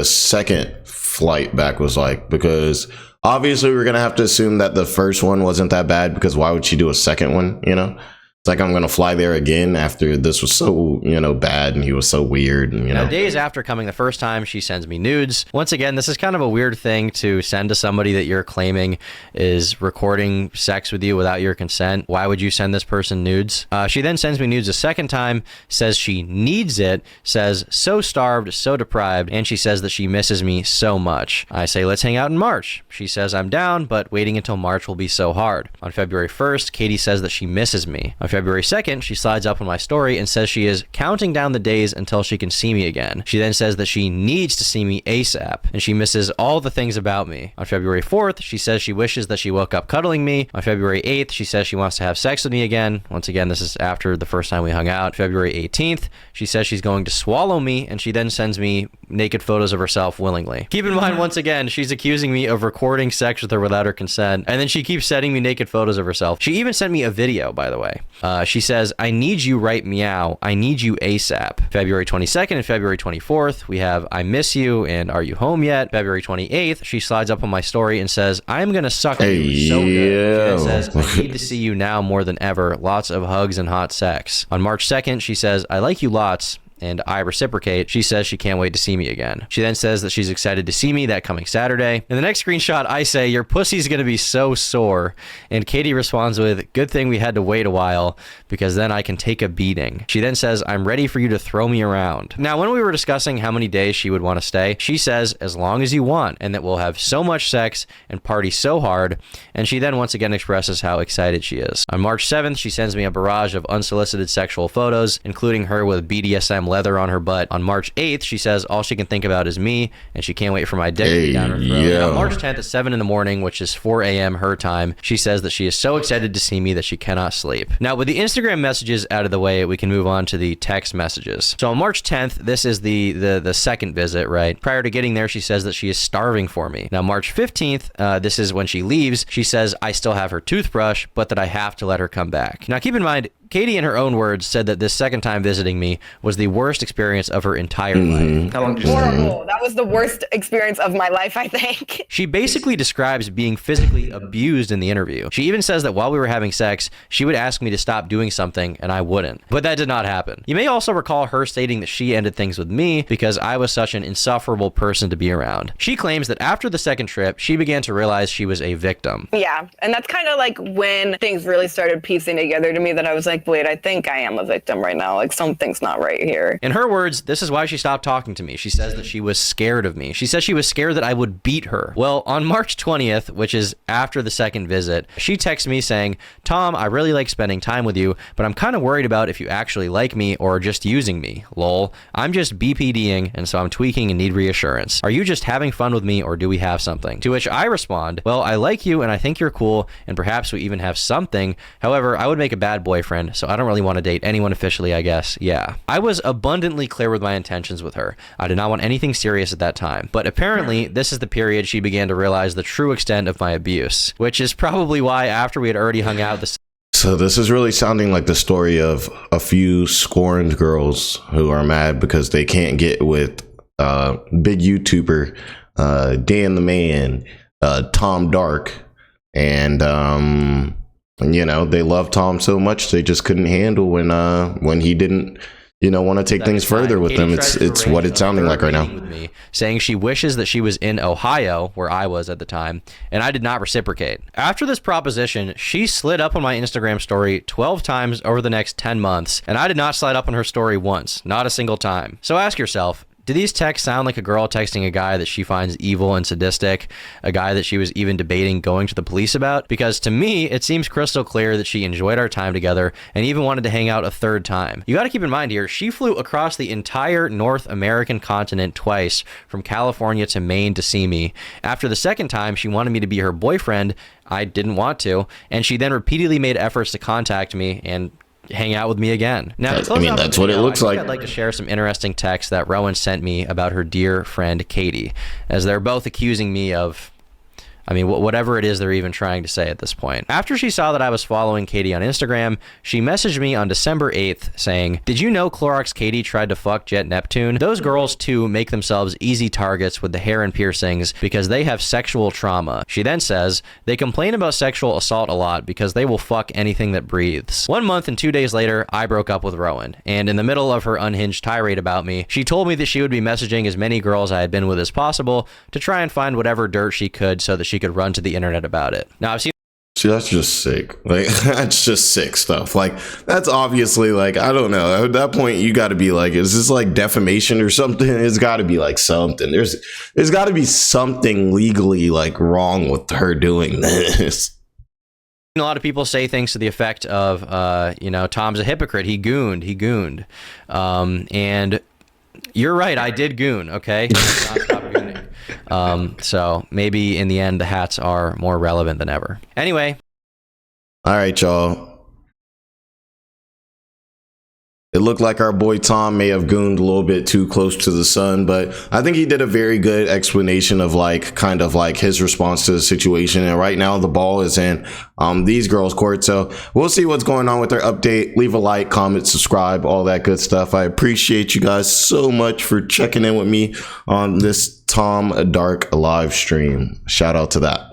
second flight back was like, because obviously we're gonna have to assume that the first one wasn't that bad, because why would she do a second one? You know, it's like, I'm gonna fly there again after this was so, you know, bad and he was so weird, and Now, days after coming the first time, she sends me nudes. Once again, this is kind of a weird thing to send to somebody that you're claiming is recording sex with you without your consent. Why would you send this person nudes? She then sends me nudes a second time, says she needs it, says so starved, so deprived, and she says that she misses me so much. I say, let's hang out in March. She says I'm down, but waiting until March will be so hard. On February 1st, Katie says that she misses me. On February 2nd, she slides up on my story and says she is counting down the days until she can see me again. She then says that she needs to see me ASAP, and she misses all the things about me. On February 4th, she says she wishes that she woke up cuddling me. On February 8th, she says she wants to have sex with me again. Once again, this is after the first time we hung out. February 18th, she says she's going to swallow me, and she then sends me naked photos of herself willingly. Keep in mind, once again, she's accusing me of recording sex with her without her consent, and then she keeps sending me naked photos of herself. She even sent me a video, by the way. She says, I need you right meow. I need you ASAP. February 22nd and February 24th, we have I miss you and are you home yet? February 28th, she slides up on my story and says, I'm gonna suck you so good. She then says, I need to see you now more than ever. Lots of hugs and hot sex. On March 2nd, she says, I like you lots. And I reciprocate. She says she can't wait to see me again. She then says that she's excited to see me that coming Saturday. In the next screenshot, I say, your pussy's gonna be so sore. And Katie responds with, good thing we had to wait a while, because then I can take a beating. She then says, I'm ready for you to throw me around. Now, when we were discussing how many days she would want to stay, she says, as long as you want, and that we'll have so much sex and party so hard. And she then once again expresses how excited she is. On March 7th, she sends me a barrage of unsolicited sexual photos, including her with BDSM leather on her butt. On March 8th, she says all she can think about is me, and she can't wait for my dick to be down her throat. Yeah. On March 10th at 7 in the morning, which is 4 a.m. her time, she says that she is so excited to see me that she cannot sleep. Now, with the Instagram messages out of the way, we can move on to the text messages. So on March 10th, this is the second visit, right? Prior to getting there, she says that she is starving for me. Now, March 15th, this is when she leaves. She says I still have her toothbrush, but that I have to let her come back. Now, keep in mind, Katie, in her own words, said that this second time visiting me was the worst experience of her entire life. How long did you stay? Horrible. That was the worst experience of my life, I think. She basically describes being physically abused in the interview. She even says that while we were having sex, she would ask me to stop doing something and I wouldn't. But that did not happen. You may also recall her stating that she ended things with me because I was such an insufferable person to be around. She claims that after the second trip, she began to realize she was a victim. Yeah, and that's kind of like when things really started piecing together to me that I was like, wait, I think I am a victim right now. Like something's not right here. In her words, this is why she stopped talking to me. She says that she was scared of me. She says she was scared that I would beat her. Well, on March 20th, which is after the second visit, she texts me saying, Tom, I really like spending time with you, but I'm kind of worried about if you actually like me or are just using me. Lol. I'm just BPDing, and so I'm tweaking and need reassurance. Are you just having fun with me or do we have something? To which I respond, well, I like you and I think you're cool and perhaps we even have something. However, I would make a bad boyfriend, so I don't really want to date anyone officially, I guess. Yeah. I was abundantly clear with my intentions with her. I did not want anything serious at that time. But apparently, this is the period she began to realize the true extent of my abuse, which is probably why after we had already hung out So this is really sounding like the story of a few scorned girls who are mad because they can't get with big YouTuber Dan the Man, Tom Dark, and you know, they love Tom so much they just couldn't handle when he didn't, you know, want to take things further with them. It's what it's sounding like right now. With me, saying she wishes that she was in Ohio, where I was at the time, and I did not reciprocate. After this proposition, she slid up on my Instagram story 12 times over the next 10 months, and I did not slide up on her story once, not a single time. So ask yourself, do these texts sound like a girl texting a guy that she finds evil and sadistic, a guy that she was even debating going to the police about? Because to me, it seems crystal clear that she enjoyed our time together and even wanted to hang out a third time. You got to keep in mind here, she flew across the entire North American continent twice, from California to Maine to see me. After the second time, she wanted me to be her boyfriend. I didn't want to, and she then repeatedly made efforts to contact me and hang out with me again. Now, I mean, that's what it looks like. I'd like to share some interesting texts that Rowan sent me about her dear friend Katie, as they're both accusing me of, I mean, whatever it is they're even trying to say at this point. After she saw that I was following Katie on Instagram, she messaged me on December 8th saying, did you know Clorox Katie tried to fuck Jet Neptune? Those girls too make themselves easy targets with the hair and piercings because they have sexual trauma. She then says, they complain about sexual assault a lot because they will fuck anything that breathes. 1 month and 2 days later, I broke up with Rowan, and in the middle of her unhinged tirade about me, she told me that she would be messaging as many girls I had been with as possible to try and find whatever dirt she could so that she could run to the internet about it. Now, I've seen See, that's just sick. Like, that's just sick stuff. Like, that's obviously, like, I don't know. At that point, you got to be like, is this like defamation or something? It's got to be like something. There's got to be something legally like wrong with her doing this. a lot of people say things to the effect of, you know, Tom's a hypocrite. He gooned. And you're right. I did goon. Okay. Stop gooning. So maybe in the end, the hats are more relevant than ever. Anyway. All right, y'all. It looked like our boy Tom may have gooned a little bit too close to the sun, but I think he did a very good explanation of like kind of like his response to the situation. And right now the ball is in these girls' court. So we'll see what's going on with their update. Leave a like, comment, subscribe, all that good stuff. I appreciate you guys so much for checking in with me on this Tom Dark live stream. Shout out to that.